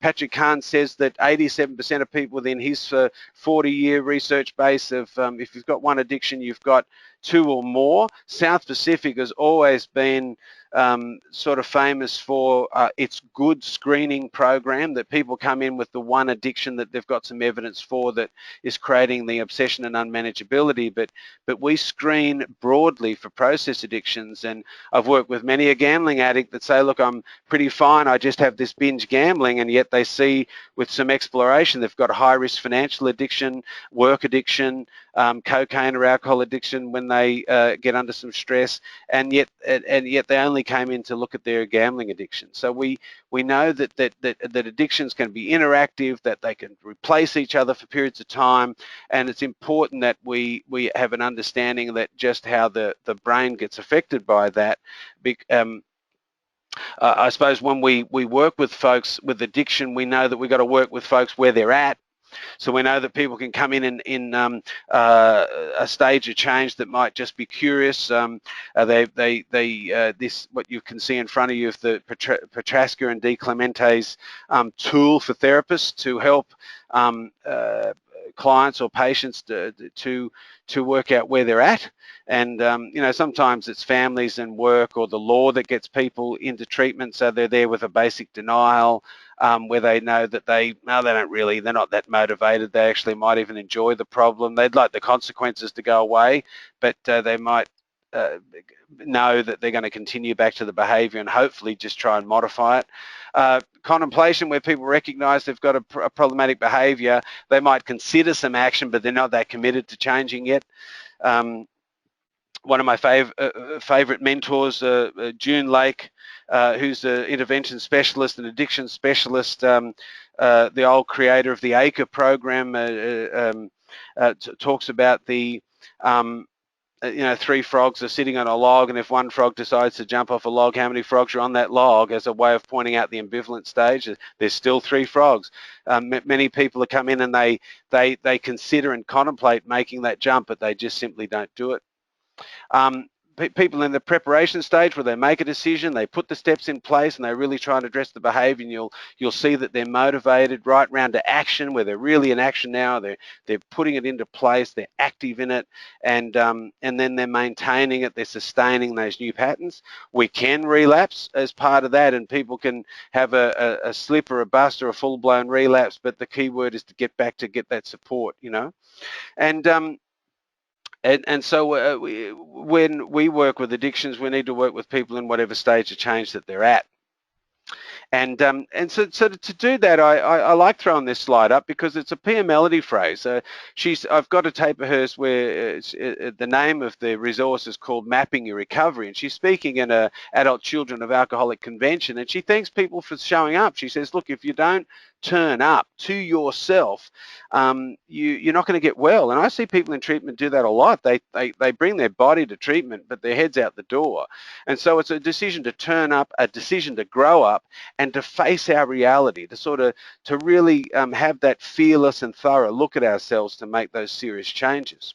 Patrick Kahn says that 87% of people within his 40-year research base of if you've got one addiction, you've got two or more. South Pacific has always been sort of famous for its good screening program, that people come in with the one addiction that they've got some evidence for that is creating the obsession and unmanageability, but we screen broadly for process addictions. And I've worked with many a gambling addict that say, look, I'm pretty fine, I just have this binge gambling, and yet they see with some exploration they've got a high risk financial addiction, work addiction, cocaine or alcohol addiction when they get under some stress, and yet they only came in to look at their gambling addiction. So we know that addictions can be interactive, that they can replace each other for periods of time, and it's important that we have an understanding that just how the brain gets affected by that. I suppose when we work with folks with addiction, we know that we've got to work with folks where they're at. So we know that people can come in a stage of change that might just be curious. This what you can see in front of you is the Petrasca and De Clemente's tool for therapists to help clients or patients to work out where they're at. And you know, sometimes it's families and work or the law that gets people into treatment, so they're there with a basic denial, where they know that they're not that motivated. They actually might even enjoy the problem. They'd like the consequences to go away, but they might know that they're going to continue back to the behavior and hopefully just try and modify it. Contemplation, where people recognize they've got a problematic behavior, they might consider some action, but they're not that committed to changing yet. One of my favorite mentors, June Lake, who's an intervention specialist and addiction specialist, the old creator of the ACRE program, talks about the three frogs are sitting on a log, and if one frog decides to jump off a log, how many frogs are on that log, as a way of pointing out the ambivalent stage. There's still three frogs. Many people come in and they consider and contemplate making that jump, but they just simply don't do it. People in the preparation stage, where they make a decision, they put the steps in place, and they really try and address the behavior, and you'll see that they're motivated right round to action, where they're really in action now. They're putting it into place, they're active in it, and then they're maintaining it, they're sustaining those new patterns. We can relapse as part of that, and people can have a slip or a bust or a full-blown relapse, but the key word is to get back, to get that support, you know. And so when we work with addictions, we need to work with people in whatever stage of change that they're at. And so to do that, I like throwing this slide up because it's a Pia Melody phrase. I've got a tape of hers where the name of the resource is called Mapping Your Recovery, and she's speaking in a adult children of alcoholic convention, and she thanks people for showing up. She says, look, if you don't turn up to yourself, you're not going to get well. And I see people in treatment do that a lot. They bring their body to treatment, but their head's out the door. And so it's a decision to turn up, a decision to grow up, and to face our reality, to really have that fearless and thorough look at ourselves to make those serious changes.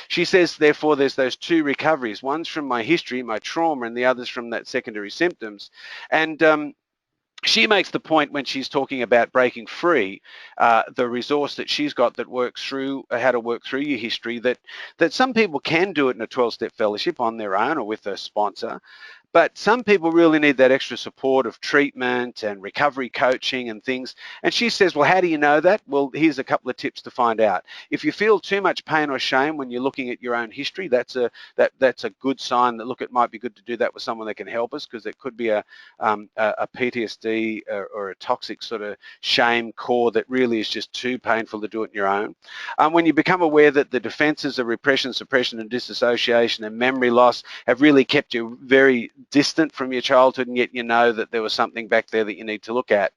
She says, therefore, there's those two recoveries. One's from my history, my trauma, and the other's from that secondary symptoms. And she makes the point when she's talking about breaking free, the resource that she's got that works through how to work through your history, that some people can do it in a 12-step fellowship on their own or with a sponsor, But some people really need that extra support of treatment and recovery coaching and things. And she says, well, how do you know that? Well, here's a couple of tips to find out. If you feel too much pain or shame when you're looking at your own history, that's a good sign that, look, it might be good to do that with someone that can help us, because it could be a PTSD or a toxic sort of shame core that really is just too painful to do it on your own. When you become aware that the defenses of repression, suppression and disassociation and memory loss have really kept you very distant from your childhood, and yet you know that there was something back there that you need to look at.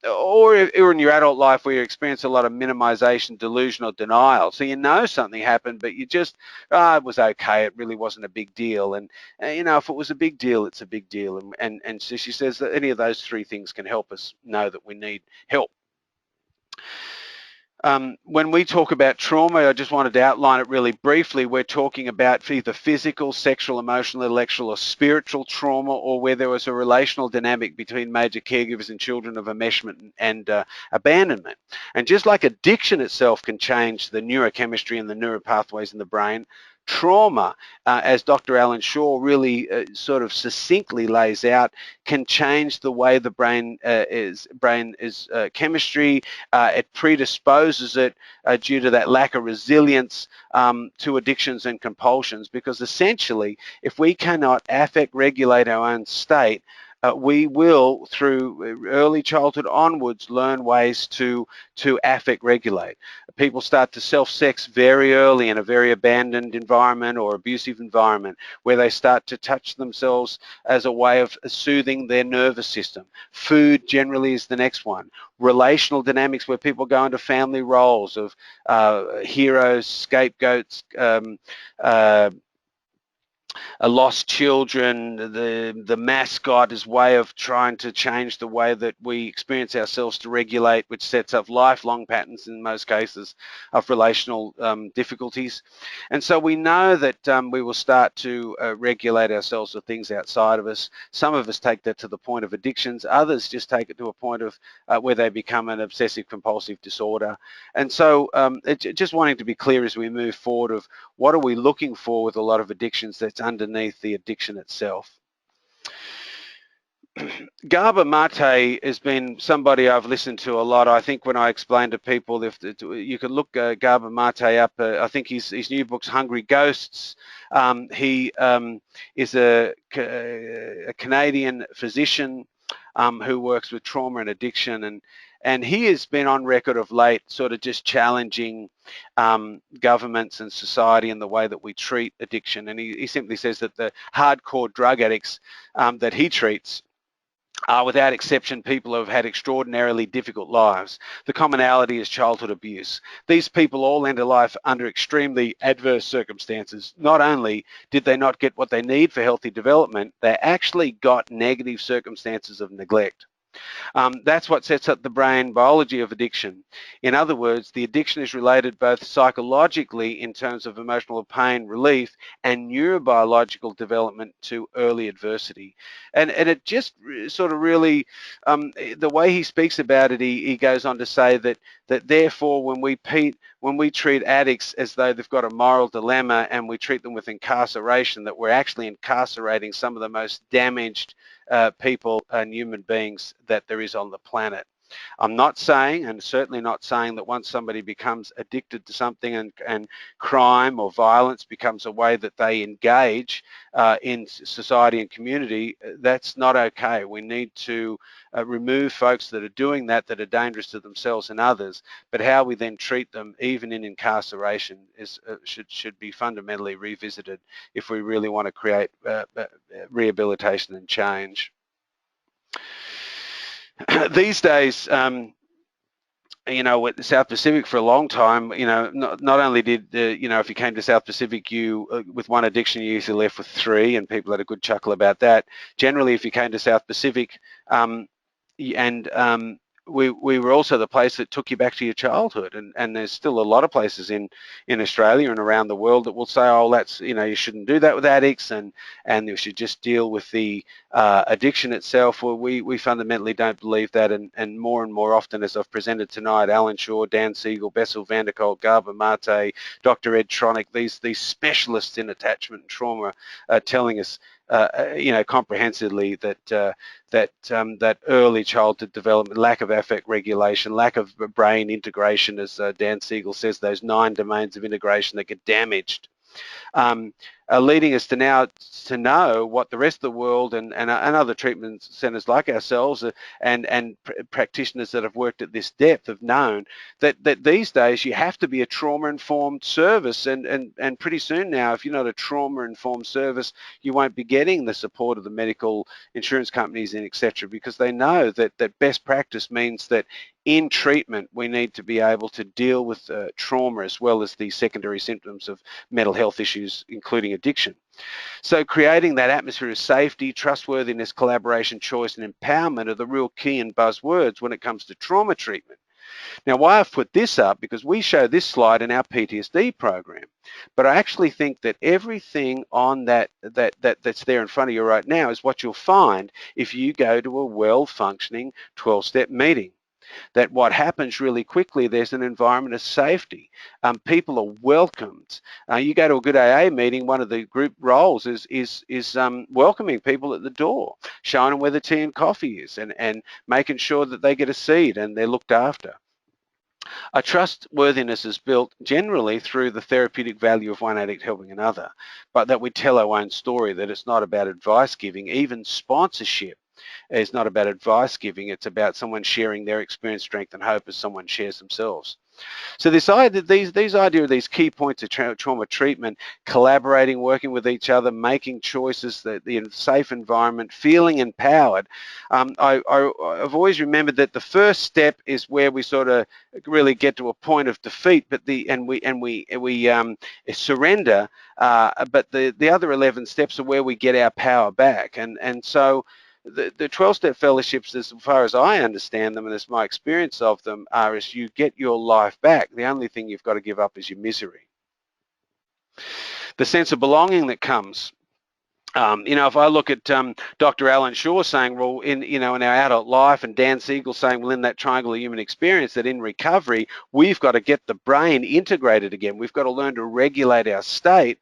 Or in your adult life where you experience a lot of minimization, delusion or denial. So you know something happened, but you just, it was okay, it really wasn't a big deal. And you know, if it was a big deal, it's a big deal. And so she says that any of those three things can help us know that we need help. When we talk about trauma, I just wanted to outline it really briefly. We're talking about either physical, sexual, emotional, intellectual, or spiritual trauma, or where there was a relational dynamic between major caregivers and children of enmeshment and abandonment. And just like addiction itself can change the neurochemistry and the neuropathways in the brain, trauma, as Dr. Alan Shaw really sort of succinctly lays out, can change the way the brain is chemistry. It predisposes it due to that lack of resilience to addictions and compulsions, because essentially, if we cannot affect regulate our own state, we will, through early childhood onwards, learn ways to affect regulate. People start to self-sex very early in a very abandoned environment or abusive environment, where they start to touch themselves as a way of soothing their nervous system. Food generally is the next one. Relational dynamics, where people go into family roles of heroes, scapegoats, lost children, the mascot is way of trying to change the way that we experience ourselves to regulate, which sets up lifelong patterns in most cases of relational difficulties. And so we know that we will start to regulate ourselves with things outside of us. Some of us take that to the point of addictions. Others just take it to a point of where they become an obsessive compulsive disorder. And so just wanting to be clear as we move forward of what are we looking for with a lot of addictions that's underneath the addiction itself. Gabor Mate has been somebody I've listened to a lot. I think when I explain to people, if you could look Gabor Mate up, I think his new book's Hungry Ghosts. He is a Canadian physician who works with trauma and addiction, and he has been on record of late sort of just challenging governments and society in the way that we treat addiction. And he simply says that the hardcore drug addicts that he treats are, without exception, people who have had extraordinarily difficult lives. The commonality is childhood abuse. These people all enter life under extremely adverse circumstances. Not only did they not get what they need for healthy development, they actually got negative circumstances of neglect. That's what sets up the brain biology of addiction. In other words, the addiction is related both psychologically in terms of emotional pain relief and neurobiological development to early adversity. And it just sort of really, the way he speaks about it, he goes on to say that therefore when we treat addicts as though they've got a moral dilemma and we treat them with incarceration, that we're actually incarcerating some of the most damaged people and human beings that there is on the planet. I'm not saying, and certainly not saying, that once somebody becomes addicted to something and crime or violence becomes a way that they engage in society and community, that's not okay. We need to remove folks that are doing that are dangerous to themselves and others, but how we then treat them, even in incarceration, is should be fundamentally revisited if we really want to create rehabilitation and change. These days, you know, with the South Pacific for a long time, you know, not only did, you know, if you came to South Pacific, you, with one addiction, you usually left with three, and people had a good chuckle about that. Generally, if you came to South Pacific, we were also the place that took you back to your childhood, and there's still a lot of places in Australia and around the world that will say, oh, that's, you know, you shouldn't do that with addicts, and you should just deal with the addiction itself. Well, we fundamentally don't believe that, and more often, as I've presented tonight, Alan Shaw, Dan Siegel, Bessel van der Kolk, Gabor Mate, Dr. Ed Tronick, these specialists in attachment and trauma are telling us comprehensively that early childhood development, lack of affect regulation, lack of brain integration, as Dan Siegel says, those 9 domains of integration that get damaged, are leading us to now to know what the rest of the world and other treatment centres like ourselves and practitioners that have worked at this depth have known that these days you have to be a trauma-informed service, and pretty soon now, if you're not a trauma-informed service, you won't be getting the support of the medical insurance companies and etc., because they know that best practice means that in treatment we need to be able to deal with trauma as well as the secondary symptoms of mental health issues, including addiction. So creating that atmosphere of safety, trustworthiness, collaboration, choice, and empowerment are the real key and buzzwords when it comes to trauma treatment. Now, why I've put this up, because we show this slide in our PTSD program, but I actually think that everything on that's there in front of you right now is what you'll find if you go to a well-functioning 12-step meeting. That what happens really quickly, there's an environment of safety. People are welcomed. You go to a good AA meeting, one of the group roles is welcoming people at the door, showing them where the tea and coffee is, and making sure that they get a seat and they're looked after. A trustworthiness is built generally through the therapeutic value of one addict helping another, but that we tell our own story, that it's not about advice giving. Even sponsorship is not about advice giving. It's about someone sharing their experience, strength, and hope as someone shares themselves. So this idea, these key points of trauma treatment, collaborating, working with each other, making choices, the safe environment, feeling empowered. I've always remembered that the first step is where we sort of really get to a point of defeat, but we surrender. But the other 11 steps are where we get our power back, and so the 12-step fellowships, as far as I understand them and as my experience of them, are as you get your life back. The only thing you've got to give up is your misery. The sense of belonging that comes. If I look at Dr. Alan Shaw saying, well, in our adult life, and Dan Siegel saying, well, in that triangle of human experience, that in recovery, we've got to get the brain integrated again. We've got to learn to regulate our state.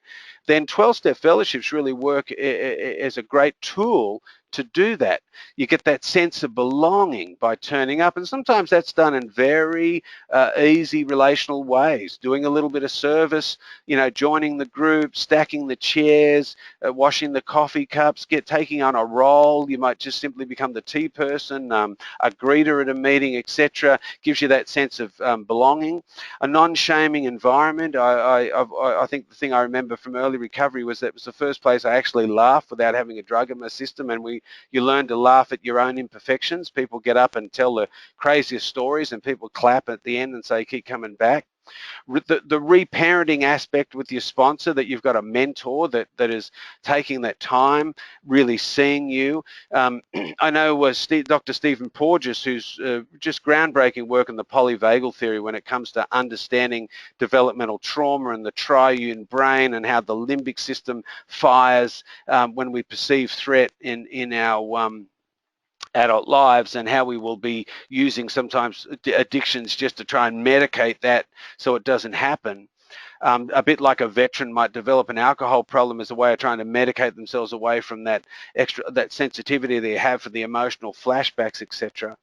Then 12-step fellowships really work as a great tool to do that. You get that sense of belonging by turning up, and sometimes that's done in very easy relational ways, doing a little bit of service, joining the group, stacking the chairs, washing the coffee cups, taking on a role. You might just simply become the tea person, a greeter at a meeting, etc. Gives you that sense of belonging. A non-shaming environment. I think the thing I remember from early recovery was that it was the first place I actually laughed without having a drug in my system, and you learn to laugh at your own imperfections. People get up and tell the craziest stories, and people clap at the end and say, keep coming back. The reparenting aspect with your sponsor, that you've got a mentor that is taking that time, really seeing you. I know Dr. Stephen Porges, who's just groundbreaking work in the polyvagal theory when it comes to understanding developmental trauma and the triune brain and how the limbic system fires when we perceive threat in our adult lives, and how we will be using sometimes addictions just to try and medicate that so it doesn't happen. A bit like a veteran might develop an alcohol problem as a way of trying to medicate themselves away from that sensitivity they have for the emotional flashbacks, etc.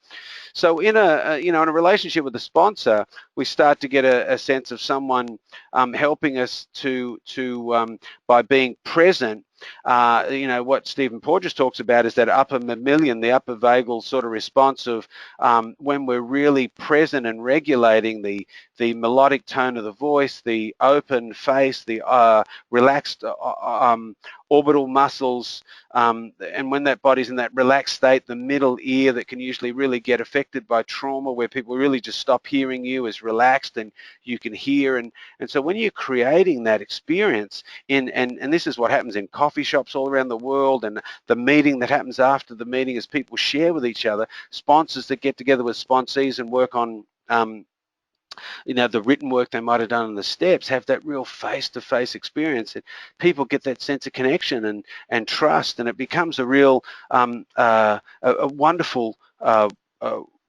So in a relationship with a sponsor, we start to get a sense of someone helping us to by being present. What Stephen Porges talks about is that upper mammalian, the upper vagal sort of response of when we're really present and regulating the melodic tone of the voice, the open face, the relaxed orbital muscles, and when that body's in that relaxed state, the middle ear that can usually really get affected by trauma, where people really just stop hearing you, is relaxed and you can hear. And so when you're creating that experience and this is what happens in coffee shops all around the world, and the meeting that happens after the meeting as people share with each other, sponsors that get together with sponsees and work on the written work they might have done on the steps, have that real face-to-face experience, and people get that sense of connection and trust, and it becomes a real a wonderful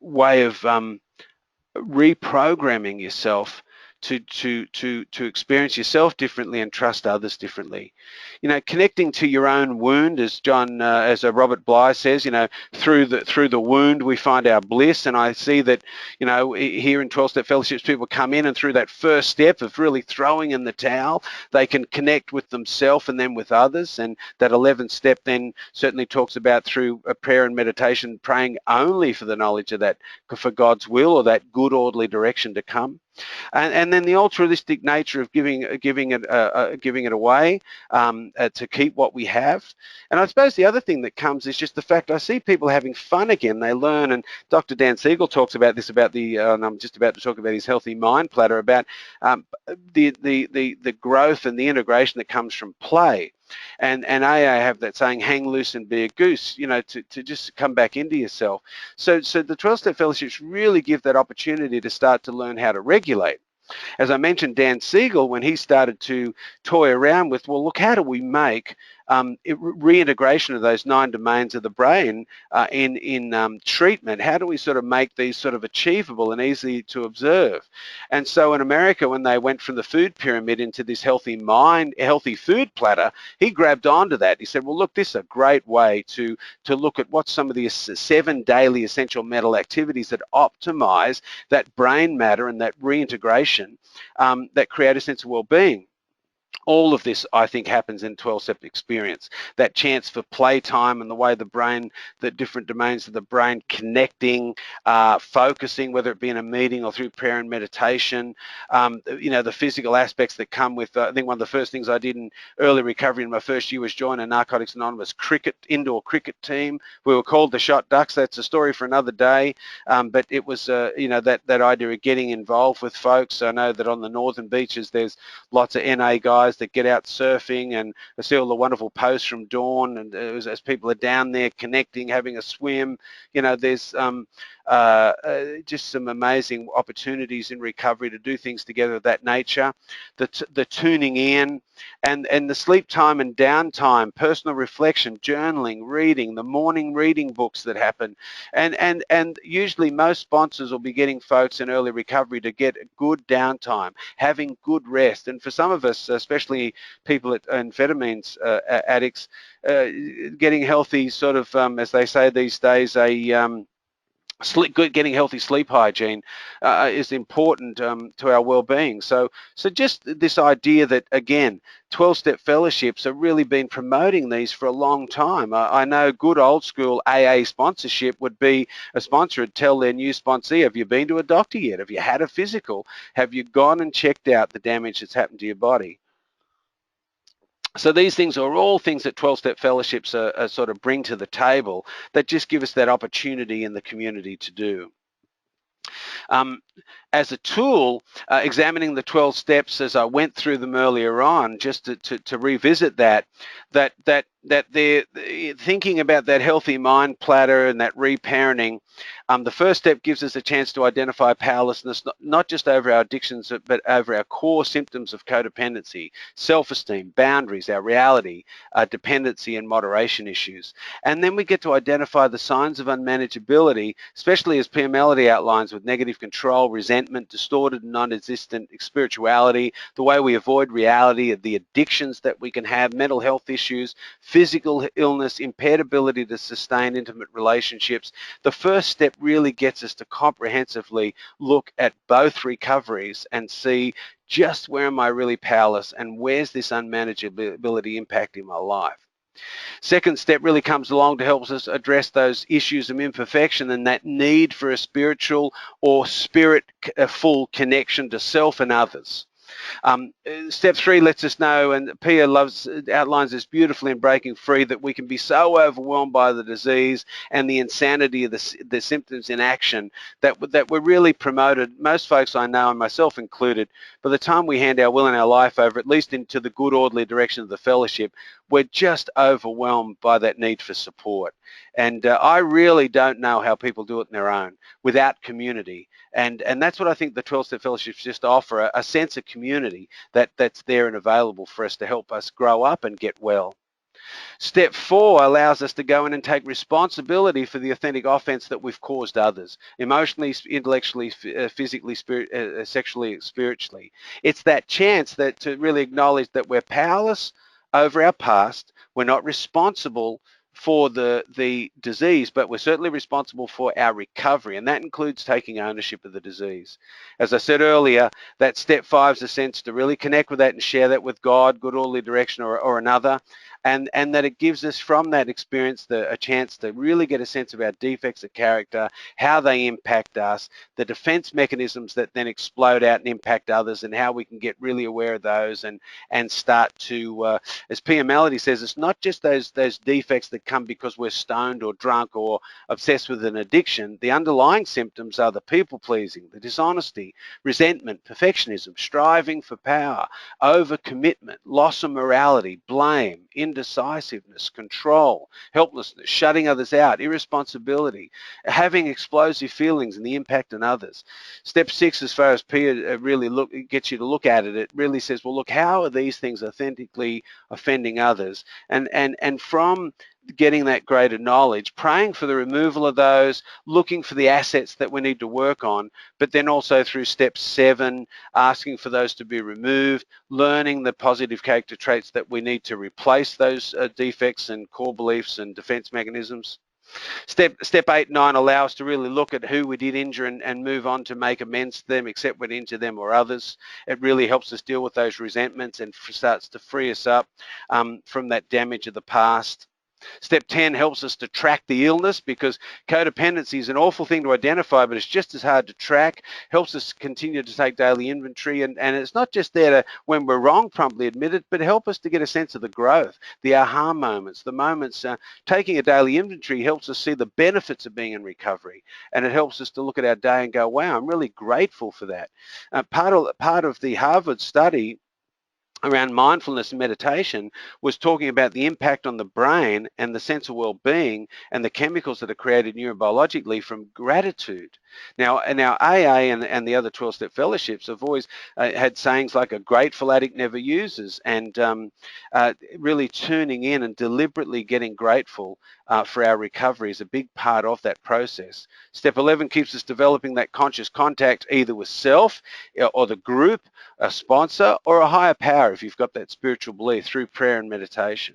way of reprogramming yourself to experience yourself differently and trust others differently. Connecting to your own wound, as Robert Bly says, through the wound we find our bliss. And I see that, here in 12-step fellowships, people come in and through that first step of really throwing in the towel, they can connect with themselves and then with others. And that 11th step then certainly talks about through a prayer and meditation, praying only for the knowledge of that, for God's will or that good orderly direction to come. And then the altruistic nature of giving it away, to keep what we have. And I suppose the other thing that comes is just the fact I see people having fun again. They learn, and Dr. Dan Siegel talks about this, about and I'm just about to talk about his healthy mind platter, about the growth and the integration that comes from play. And AA have that saying, hang loose and be a goose, to just come back into yourself. So the 12-step fellowships really give that opportunity to start to learn how to regulate. As I mentioned, Dan Siegel, when he started to toy around with, well, look, how do we make reintegration of those 9 domains of the brain in treatment? How do we sort of make these sort of achievable and easy to observe? And so in America, when they went from the food pyramid into this healthy food platter, he grabbed onto that. He said, well, look, this is a great way to look at what some of the 7 daily essential mental activities that optimize that brain matter and that reintegration that create a sense of well-being. All of this, I think, happens in 12-step experience. That chance for playtime and the way the brain, the different domains of the brain connecting, focusing, whether it be in a meeting or through prayer and meditation, the physical aspects that come with, I think one of the first things I did in early recovery in my first year was join a Narcotics Anonymous indoor cricket team. We were called the Shot Ducks. That's a story for another day. But it was, that idea of getting involved with folks. I know that on the northern beaches, there's lots of NA guys that get out surfing, and I see all the wonderful posts from Dawn, and as people are down there connecting, having a swim, there's just some amazing opportunities in recovery to do things together of that nature. The tuning in, and the sleep time and downtime, personal reflection, journaling, reading, the morning reading books that happen, and usually most sponsors will be getting folks in early recovery to get good downtime, having good rest. And for some of us, especially people at amphetamines addicts, getting healthy, sort of, as they say these days, getting healthy sleep hygiene is important to our well-being. So just this idea that, again, 12-step fellowships have really been promoting these for a long time. I know good old school AA sponsorship would be a sponsor would tell their new sponsee, have you been to a doctor yet? Have you had a physical? Have you gone and checked out the damage that's happened to your body? So these things are all things that 12-step fellowships are sort of bring to the table that just give us that opportunity in the community to do. As a tool, examining the 12 steps as I went through them earlier on, just to revisit that they're thinking about that healthy mind platter and that reparenting. The first step gives us a chance to identify powerlessness, not just over our addictions, but over our core symptoms of codependency, self-esteem, boundaries, our reality, dependency and moderation issues. And then we get to identify the signs of unmanageability, especially as Pia Melody outlines, with negative control, resentment, distorted and non-existent spirituality, the way we avoid reality, the addictions that we can have, mental health issues, physical illness, impaired ability to sustain intimate relationships. The first step really gets us to comprehensively look at both recoveries and see just where am I really powerless and where's this unmanageability impacting my life. Second step really comes along to help us address those issues of imperfection and that need for a spiritual or spirit-full connection to self and others. Step 3 lets us know, and Pia outlines this beautifully in Breaking Free, that we can be so overwhelmed by the disease and the insanity of the symptoms in action that we're really promoted, most folks I know, and myself included, by the time we hand our will and our life over, at least into the good orderly direction of the fellowship, we're just overwhelmed by that need for support. And I really don't know how people do it on their own without community. And that's what I think the 12-step fellowships just offer, a sense of community that's there and available for us to help us grow up and get well. Step 4 allows us to go in and take responsibility for the authentic offense that we've caused others, emotionally, intellectually, physically, sexually, spiritually. It's that chance that to really acknowledge that we're powerless over our past. We're not responsible for the disease, but we're certainly responsible for our recovery, and that includes taking ownership of the disease. As I said earlier, that step 5 is a sense to really connect with that and share that with God, good orderly direction, or another, and that it gives us from that experience a chance to really get a sense of our defects of character, how they impact us, the defense mechanisms that then explode out and impact others, and how we can get really aware of those and start to, as Pia Melody says, it's not just those defects that come because we're stoned or drunk or obsessed with an addiction. The underlying symptoms are the people pleasing, the dishonesty, resentment, perfectionism, striving for power, overcommitment, loss of morality, blame, indecisiveness, control, helplessness, shutting others out, irresponsibility, having explosive feelings and the impact on others. Step 6, as far as Pia really gets you to look at it, it really says, well, look, how are these things authentically offending others? And from getting that greater knowledge, praying for the removal of those, looking for the assets that we need to work on, but then also through step 7, asking for those to be removed, learning the positive character traits that we need to replace those defects and core beliefs and defense mechanisms. Step 8 and 9 allow us to really look at who we did injure and move on to make amends to them, except when injure them or others. It really helps us deal with those resentments and starts to free us up from that damage of the past. Step 10 helps us to track the illness, because codependency is an awful thing to identify, but it's just as hard to track. Helps us continue to take daily inventory, and it's not just there to, when we're wrong, promptly admit it, but help us to get a sense of the growth, the aha moments, the moments. Taking a daily inventory helps us see the benefits of being in recovery, and it helps us to look at our day and go, wow, I'm really grateful for that. Part of the Harvard study around mindfulness and meditation was talking about the impact on the brain and the sense of well-being and the chemicals that are created neurobiologically from gratitude. Now AA and the other 12-step fellowships have always had sayings like, a grateful addict never uses, and really tuning in and deliberately getting grateful for our recovery is a big part of that process. Step 11 keeps us developing that conscious contact either with self or the group, a sponsor, or a higher power if you've got that spiritual belief, through prayer and meditation.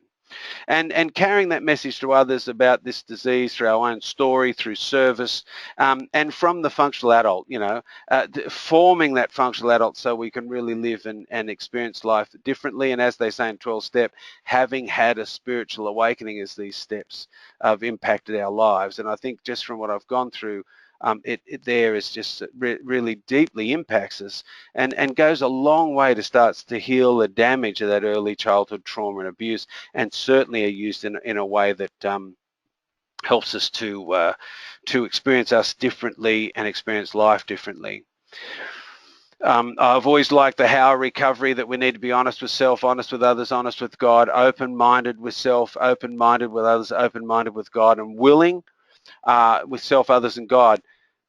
And carrying that message to others about this disease through our own story, through service, and from the functional adult, forming that functional adult so we can really live and experience life differently. And as they say in 12-step, having had a spiritual awakening as these steps have impacted our lives. And I think just from what I've gone through, it there is just really deeply impacts us and goes a long way to start to heal the damage of that early childhood trauma and abuse, and certainly are used in a way that helps us to experience us differently and experience life differently. I've always liked the how recovery, that we need to be honest with self, honest with others, honest with God, open-minded with self, open-minded with others, open-minded with God, and willing with self, others, and God.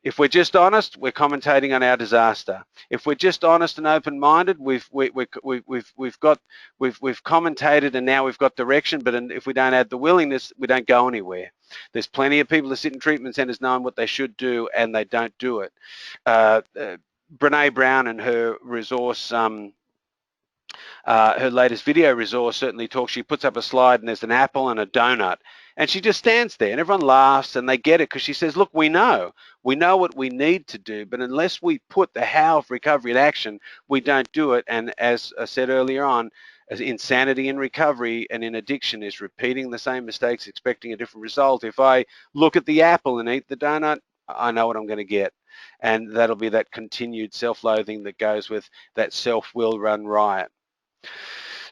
If we're just honest, we're commentating on our disaster. If we're just honest and open-minded, we've commentated and now we've got direction. But if we don't add the willingness, we don't go anywhere. There's plenty of people that sit in treatment centers knowing what they should do and they don't do it. Brene Brown and her resource. Her latest video resource certainly talks. She puts up a slide and there's an apple and a donut, and she just stands there and everyone laughs and they get it, because she says, look, we know what we need to do, but unless we put the how of recovery in action, we don't do it. And as I said earlier on, as insanity in recovery and in addiction is repeating the same mistakes, expecting a different result. If I look at the apple and eat the donut, I know what I'm going to get. And that'll be that continued self-loathing that goes with that self-will run riot.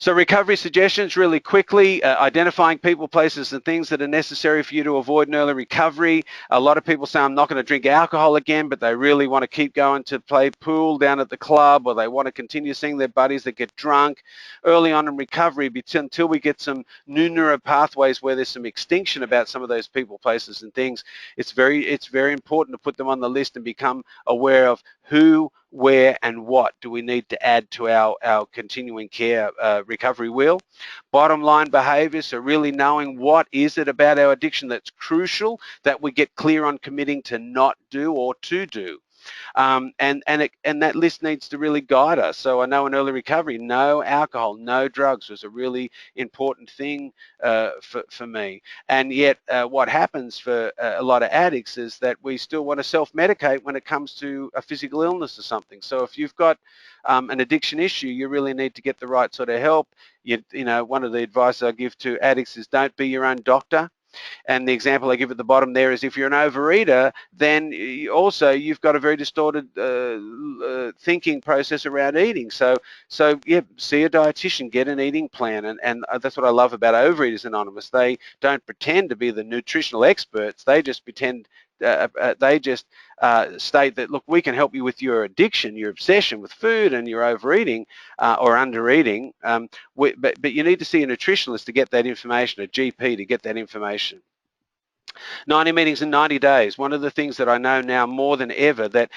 So recovery suggestions really quickly, identifying people, places, and things that are necessary for you to avoid an early recovery. A lot of people say, I'm not going to drink alcohol again, but they really want to keep going to play pool down at the club, or they want to continue seeing their buddies that get drunk. Early on in recovery, until we get some new neural pathways where there's some extinction about some of those people, places, and things, it's very important to put them on the list and become aware of who, where and what do we need to add to our continuing care recovery wheel. Bottom line behaviours, so really knowing what is it about our addiction that's crucial that we get clear on committing to not do or to do. And that list needs to really guide us. So I know in early recovery, no alcohol, no drugs was a really important thing for me. And yet what happens for a lot of addicts is that we still want to self-medicate when it comes to a physical illness or something. So if you've got an addiction issue, you really need to get the right sort of help. You know, one of the advice I give to addicts is don't be your own doctor. And the example I give at the bottom there is if you're an overeater, then also you've got a very distorted thinking process around eating. So yeah, see a dietitian, get an eating plan. And that's what I love about Overeaters Anonymous. They don't pretend to be the nutritional experts. They just pretend state that, look, we can help you with your addiction, your obsession with food and your overeating or undereating, but you need to see a nutritionist to get that information, a GP to get that information. 90 meetings in 90 days. One of the things that I know now more than ever that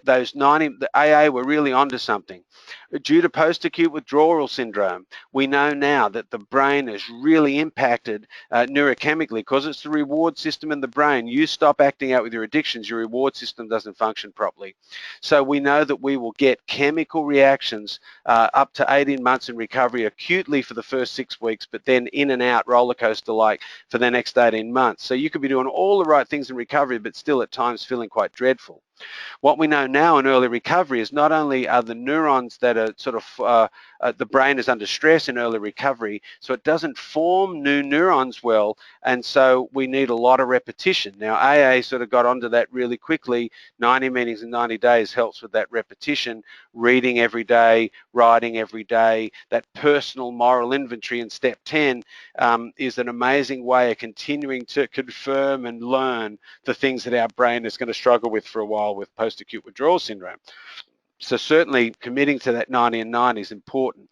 those 90, the AA were really onto something. Due to post-acute withdrawal syndrome, we know now that the brain is really impacted neurochemically because it's the reward system in the brain. You stop acting out with your addictions, your reward system doesn't function properly. So we know that we will get chemical reactions up to 18 months in recovery acutely for the first 6 weeks, but then in and out roller coaster like for the next 18 months. So you could be doing all the right things in recovery, but still at times feeling quite dreadful. What we know now in early recovery is not only are the neurons that are sort of, the brain is under stress in early recovery, so it doesn't form new neurons well, and so we need a lot of repetition. Now, AA sort of got onto that really quickly. 90 meetings in 90 days helps with that repetition, reading every day, writing every day. That personal moral inventory in step 10 is an amazing way of continuing to confirm and learn the things that our brain is going to struggle with for a while with post-acute withdrawal syndrome. So certainly committing to that 90 and 90 is important.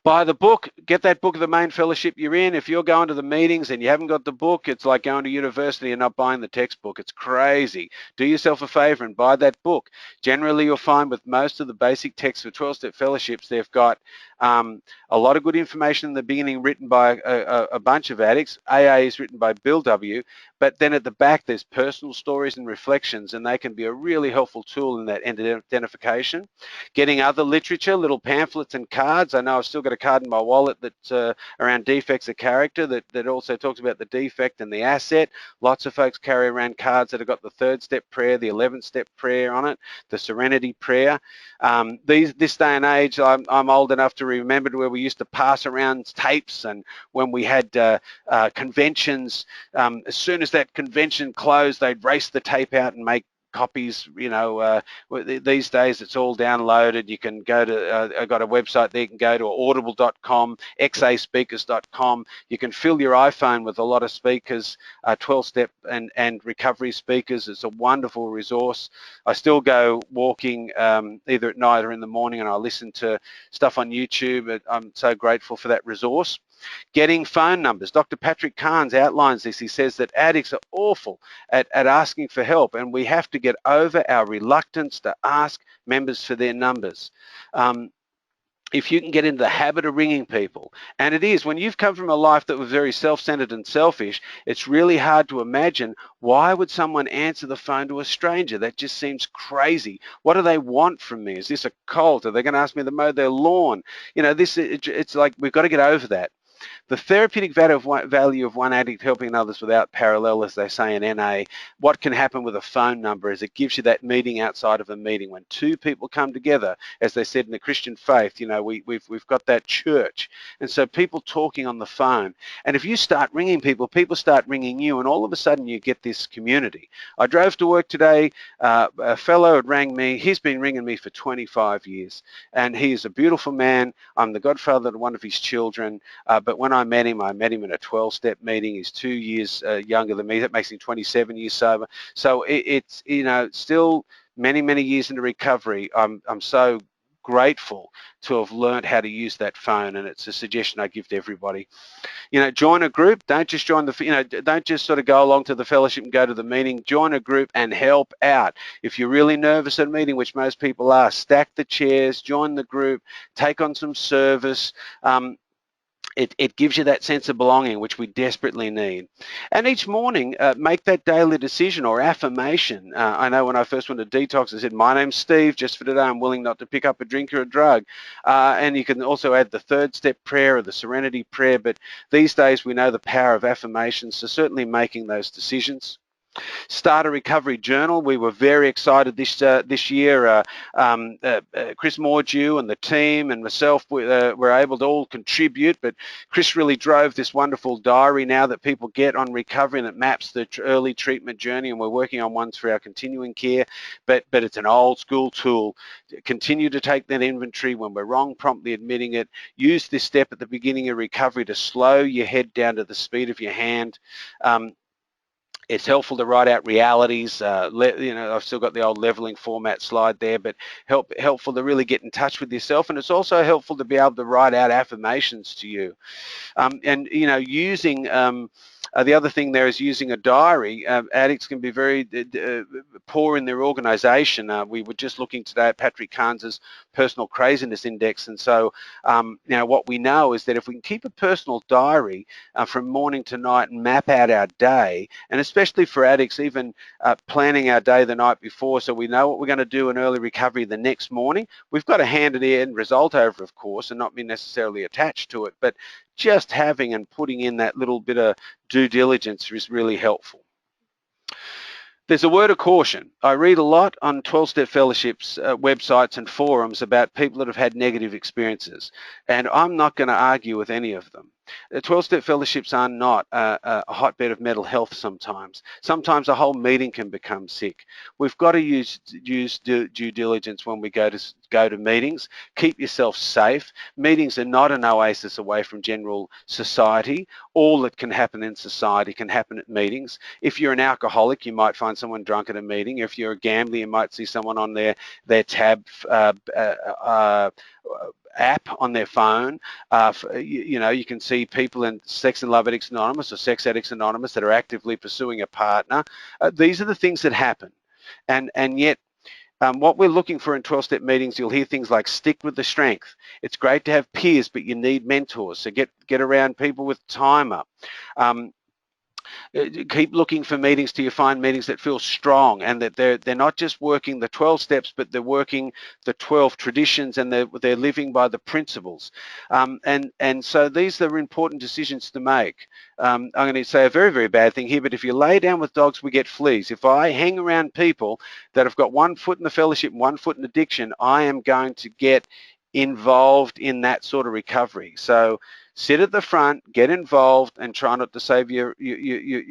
Buy the book, get that book of the main fellowship you're in. If you're going to the meetings and you haven't got the book, it's like going to university and not buying the textbook. It's crazy. Do yourself a favor and buy that book. Generally, you'll find with most of the basic texts for 12-step fellowships, they've got a lot of good information in the beginning written by a bunch of addicts. AA is written by Bill W., but then at the back there's personal stories and reflections, and they can be a really helpful tool in that identification. Getting other literature, little pamphlets and cards. I know I've still got a card in my wallet that's around defects of character that also talks about the defect and the asset. Lots of folks carry around cards that have got the 3rd step prayer, the 11th step prayer on it, the serenity prayer. This day and age, I'm old enough to remember where we used to pass around tapes, and when we had conventions, as soon as that convention closed, they'd race the tape out and make copies. You know, these days it's all downloaded. You can go to, I've got a website there, you can go to audible.com, xaspeakers.com. You can fill your iPhone with a lot of speakers, 12-step and recovery speakers. It's a wonderful resource. I still go walking either at night or in the morning, and I listen to stuff on YouTube. I'm so grateful for that resource. Getting phone numbers. Dr. Patrick Carnes outlines this. He says that addicts are awful at asking for help, and we have to get over our reluctance to ask members for their numbers. If you can get into the habit of ringing people, and it is, when you've come from a life that was very self-centered and selfish, it's really hard to imagine why would someone answer the phone to a stranger. That just seems crazy. What do they want from me? Is this a cult? Are they going to ask me to mow their lawn? You know, it's like we've got to get over that. The therapeutic value of one addict helping others without parallel, as they say in NA, what can happen with a phone number is it gives you that meeting outside of a meeting. When two people come together, as they said in the Christian faith, you know, we've got that church. And so people talking on the phone. And if you start ringing people, people start ringing you, and all of a sudden you get this community. I drove to work today. A fellow had rang me. He's been ringing me for 25 years. And he is a beautiful man. I'm the godfather to one of his children. But when I met him in a 12-step meeting. He's 2 years younger than me. That makes him 27 years sober. So it's, you know, still many, many years into recovery. I'm so grateful to have learned how to use that phone, and it's a suggestion I give to everybody. Join a group. Don't just join don't just sort of go along to the fellowship and go to the meeting. Join a group and help out. If you're really nervous at a meeting, which most people are, stack the chairs, join the group, take on some service. It gives you that sense of belonging, which we desperately need. And each morning, make that daily decision or affirmation. I know when I first went to detox, I said, my name's Steve, just for today, I'm willing not to pick up a drink or a drug. And you can also add the third step prayer or the serenity prayer. But these days, we know the power of affirmations, so certainly making those decisions. Start a recovery journal. We were very excited this year. Chris Mordew and the team and myself were able to all contribute, but Chris really drove this wonderful diary now that people get on recovery, and it maps the early treatment journey, and we're working on ones for our continuing care, but it's an old school tool. Continue to take that inventory. When we're wrong, promptly admitting it. Use this step at the beginning of recovery to slow your head down to the speed of your hand. It's helpful to write out realities. I've still got the old leveling format slide there, but helpful to really get in touch with yourself. And it's also helpful to be able to write out affirmations to you. Using the other thing there is using a diary. Addicts can be very poor in their organisation. We were just looking today at Patrick Carnes's personal craziness index, and so what we know is that if we can keep a personal diary from morning to night and map out our day, and especially for addicts, even planning our day the night before, so we know what we're going to do in early recovery the next morning. We've got to hand the end result over, of course, and not be necessarily attached to it, but just having and putting in that little bit of due diligence is really helpful. There's a word of caution. I read a lot on 12-Step Fellowships websites and forums about people that have had negative experiences, and I'm not going to argue with any of them. The 12-Step Fellowships are not a hotbed of mental health sometimes. Sometimes a whole meeting can become sick. We've got to use due diligence when we go to meetings. Keep yourself safe. Meetings are not an oasis away from general society. All that can happen in society can happen at meetings. If you're an alcoholic, you might find someone drunk at a meeting. If you're a gambler, you might see someone on their tab app on their phone. You can see people in Sex and Love Addicts Anonymous or Sex Addicts Anonymous that are actively pursuing a partner. These are the things that happen, and yet what we're looking for in 12-step meetings, you'll hear things like stick with the strength. It's great to have peers, but you need mentors. So get around people with time up. Keep looking for meetings till you find meetings that feel strong, and that they're not just working the 12 steps, but they're working the 12 traditions, and they're living by the principles. And so these are important decisions to make. I'm going to say a very, very bad thing here, but if you lay down with dogs, we get fleas. If I hang around people that have got one foot in the fellowship and one foot in addiction, I am going to get involved in that sort of recovery. So sit at the front, get involved, and try not to save your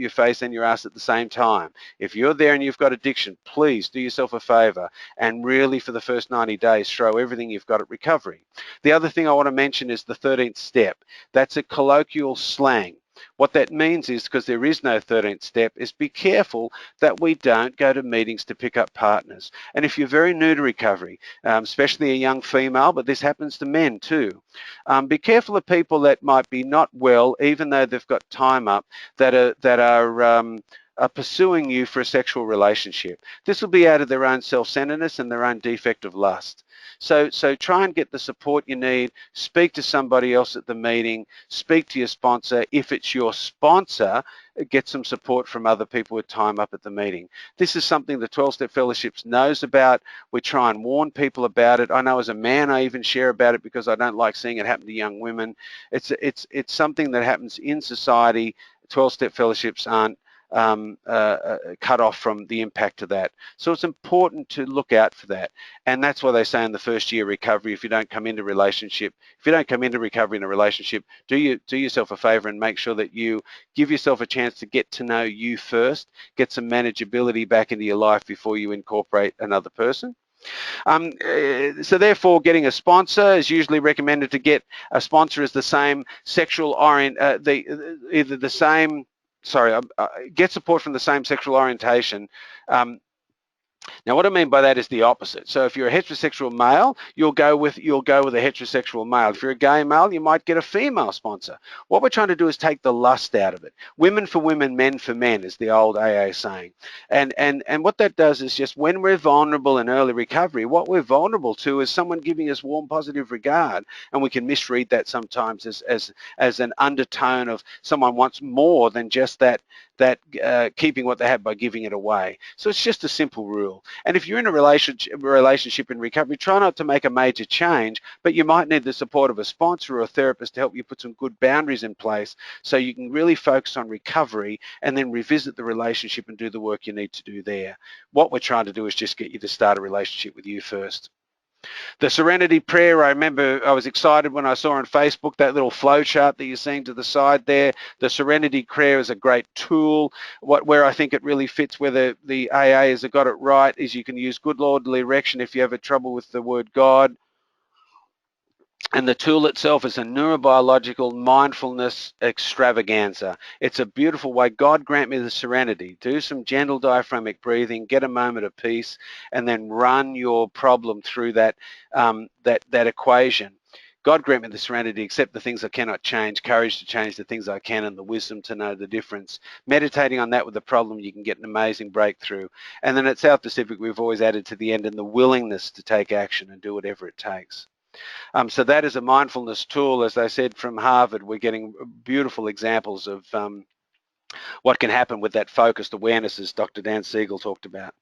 face and your ass at the same time. If you're there and you've got addiction, please do yourself a favor and really for the first 90 days throw everything you've got at recovery. The other thing I want to mention is the 13th step. That's a colloquial slang. What that means is, because there is no 13th step, is be careful that we don't go to meetings to pick up partners. And if you're very new to recovery, especially a young female, but this happens to men too, be careful of people that might be not well, even though they've got time up, that are pursuing you for a sexual relationship. This will be out of their own self-centeredness and their own defect of lust. So try and get the support you need. Speak to somebody else at the meeting. Speak to your sponsor. If it's your sponsor, get some support from other people with time up at the meeting. This is something the 12-Step Fellowships knows about. We try and warn people about it. I know as a man I even share about it because I don't like seeing it happen to young women. It's something that happens in society. 12-Step Fellowships aren't cut off from the impact of that. So it's important to look out for that. And that's why they say in the first year of recovery, if you don't come into recovery in a relationship, do yourself a favor and make sure that you give yourself a chance to get to know you first, get some manageability back into your life before you incorporate another person. So therefore, getting a sponsor is usually recommended. To get a sponsor is the same sexual get support from the same sexual orientation Now, what I mean by that is the opposite. So if you're a heterosexual male, you'll go with a heterosexual male. If you're a gay male, you might get a female sponsor. What we're trying to do is take the lust out of it. Women for women, men for men is the old AA saying. And what that does is just when we're vulnerable in early recovery, what we're vulnerable to is someone giving us warm, positive regard, and we can misread that sometimes as an undertone of someone wants more than just keeping what they have by giving it away. So it's just a simple rule. And if you're in a relationship in recovery, try not to make a major change, but you might need the support of a sponsor or a therapist to help you put some good boundaries in place so you can really focus on recovery and then revisit the relationship and do the work you need to do there. What we're trying to do is just get you to start a relationship with you first. The Serenity Prayer, I remember I was excited when I saw on Facebook that little flow chart that you're seeing to the side there. The Serenity Prayer is a great tool. Where I think it really fits where the AA has got it right is you can use good Lordly erection if you have trouble with the word God. And the tool itself is a neurobiological mindfulness extravaganza. It's a beautiful way. God grant me the serenity. Do some gentle diaphragmatic breathing, get a moment of peace, and then run your problem through that equation. God grant me the serenity, accept the things I cannot change, courage to change the things I can, and the wisdom to know the difference. Meditating on that with the problem, you can get an amazing breakthrough. And then at South Pacific, we've always added to the end and the willingness to take action and do whatever it takes. So that is a mindfulness tool. As I said, from Harvard, we're getting beautiful examples of what can happen with that focused awareness, as Dr. Dan Siegel talked about.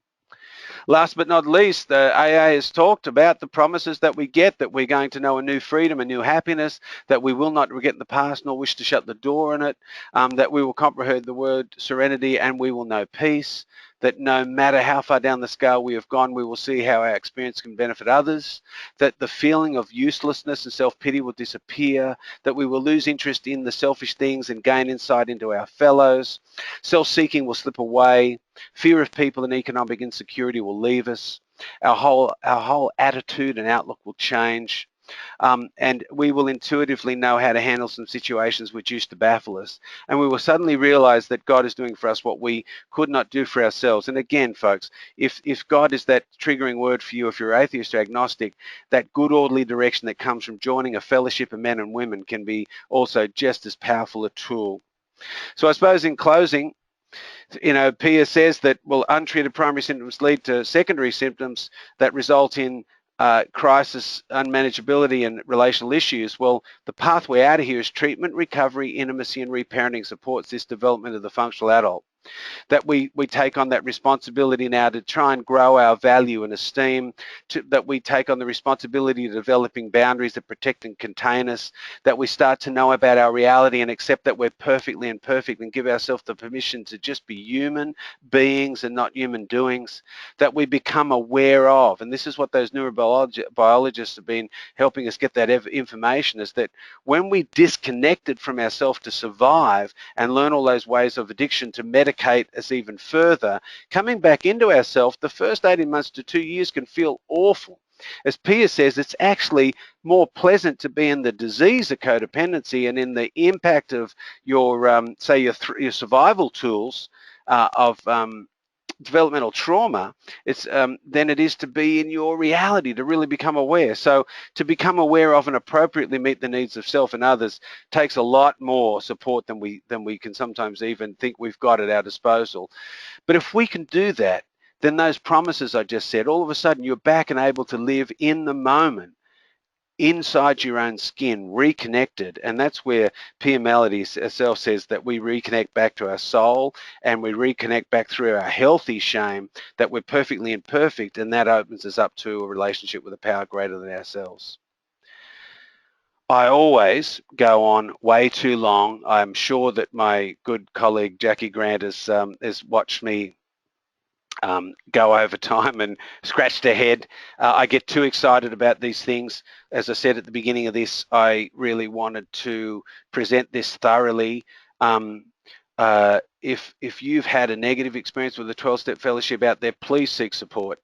Last but not least, the AA has talked about the promises that we get, that we're going to know a new freedom, a new happiness, that we will not regret the past nor wish to shut the door on it, that we will comprehend the word serenity and we will know peace, that no matter how far down the scale we have gone, we will see how our experience can benefit others, that the feeling of uselessness and self-pity will disappear, that we will lose interest in the selfish things and gain insight into our fellows, self-seeking will slip away, fear of people and economic insecurity will leave us. Our whole attitude and outlook will change. And we will intuitively know how to handle some situations which used to baffle us. And we will suddenly realize that God is doing for us what we could not do for ourselves. And again, folks, if God is that triggering word for you, if you're atheist or agnostic, that good orderly direction that comes from joining a fellowship of men and women can be also just as powerful a tool. So I suppose in closing, Pia says that, well, untreated primary symptoms lead to secondary symptoms that result in crisis, unmanageability, and relational issues. Well, the pathway out of here is treatment, recovery, intimacy, and reparenting supports this development of the functional adult. That we take on that responsibility now to try and grow our value and esteem, that we take on the responsibility of developing boundaries that protect and contain us, that we start to know about our reality and accept that we're perfectly imperfect and give ourselves the permission to just be human beings and not human doings, that we become aware of, and this is what those neurobiologists have been helping us get that information, is that when we disconnected from ourselves to survive and learn all those ways of addiction to medicate us even further, coming back into ourselves, the first 18 months to 2 years can feel awful. As Pia says, it's actually more pleasant to be in the disease of codependency and in the impact of your, say, your survival tools of developmental trauma, than it is to be in your reality, to really become aware. So to become aware of and appropriately meet the needs of self and others takes a lot more support than we can sometimes even think we've got at our disposal. But if we can do that, then those promises I just said, all of a sudden you're back and able to live in the moment, inside your own skin, reconnected. And that's where Pia Melody herself says that we reconnect back to our soul and we reconnect back through our healthy shame, that we're perfectly imperfect, and that opens us up to a relationship with a power greater than ourselves. I always go on way too long. I'm sure that my good colleague Jackie Grant has watched me go over time and scratched her head. I get too excited about these things. As I said at the beginning of this, I really wanted to present this thoroughly. If you've had a negative experience with the 12-step fellowship out there, please seek support.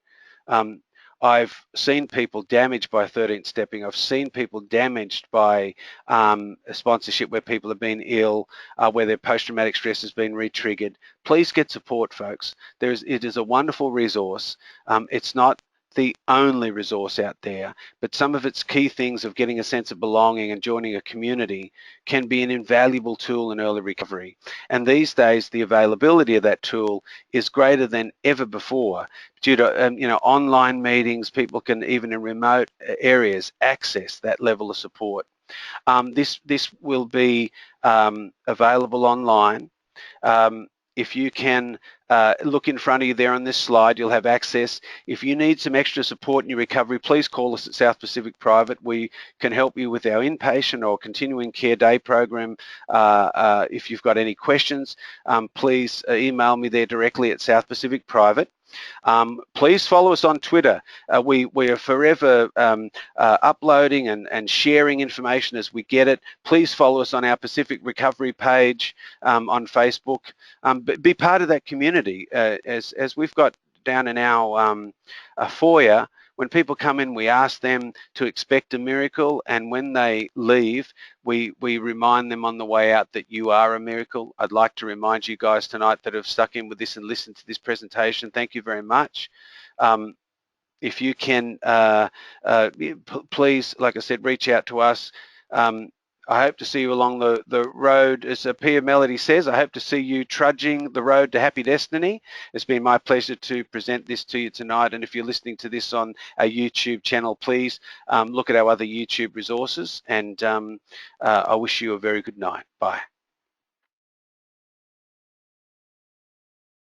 I've seen people damaged by 13th stepping. I've seen people damaged by a sponsorship where people have been ill, where their post-traumatic stress has been re-triggered. Please get support, folks. It is a wonderful resource. It's not the only resource out there, but some of its key things of getting a sense of belonging and joining a community can be an invaluable tool in early recovery. And these days, the availability of that tool is greater than ever before due to online meetings. People can, even in remote areas, access that level of support. This will be available online. If you can look in front of you there on this slide, you'll have access. If you need some extra support in your recovery, please call us at South Pacific Private. We can help you with our inpatient or continuing care day program. If you've got any questions, please email me there directly at South Pacific Private. Please follow us on Twitter. We are forever uploading and sharing information as we get it. Please follow us on our Pacific Recovery page on Facebook. Be part of that community. As we've got down in our foyer, when people come in, we ask them to expect a miracle, and when they leave, we remind them on the way out that you are a miracle. I'd like to remind you guys tonight that have stuck in with this and listened to this presentation, thank you very much. If you can, please, like I said, reach out to us. I hope to see you along the road. As Pia Melody says, I hope to see you trudging the road to happy destiny. It's been my pleasure to present this to you tonight. And if you're listening to this on our YouTube channel, please look at our other YouTube resources. And I wish you a very good night. Bye.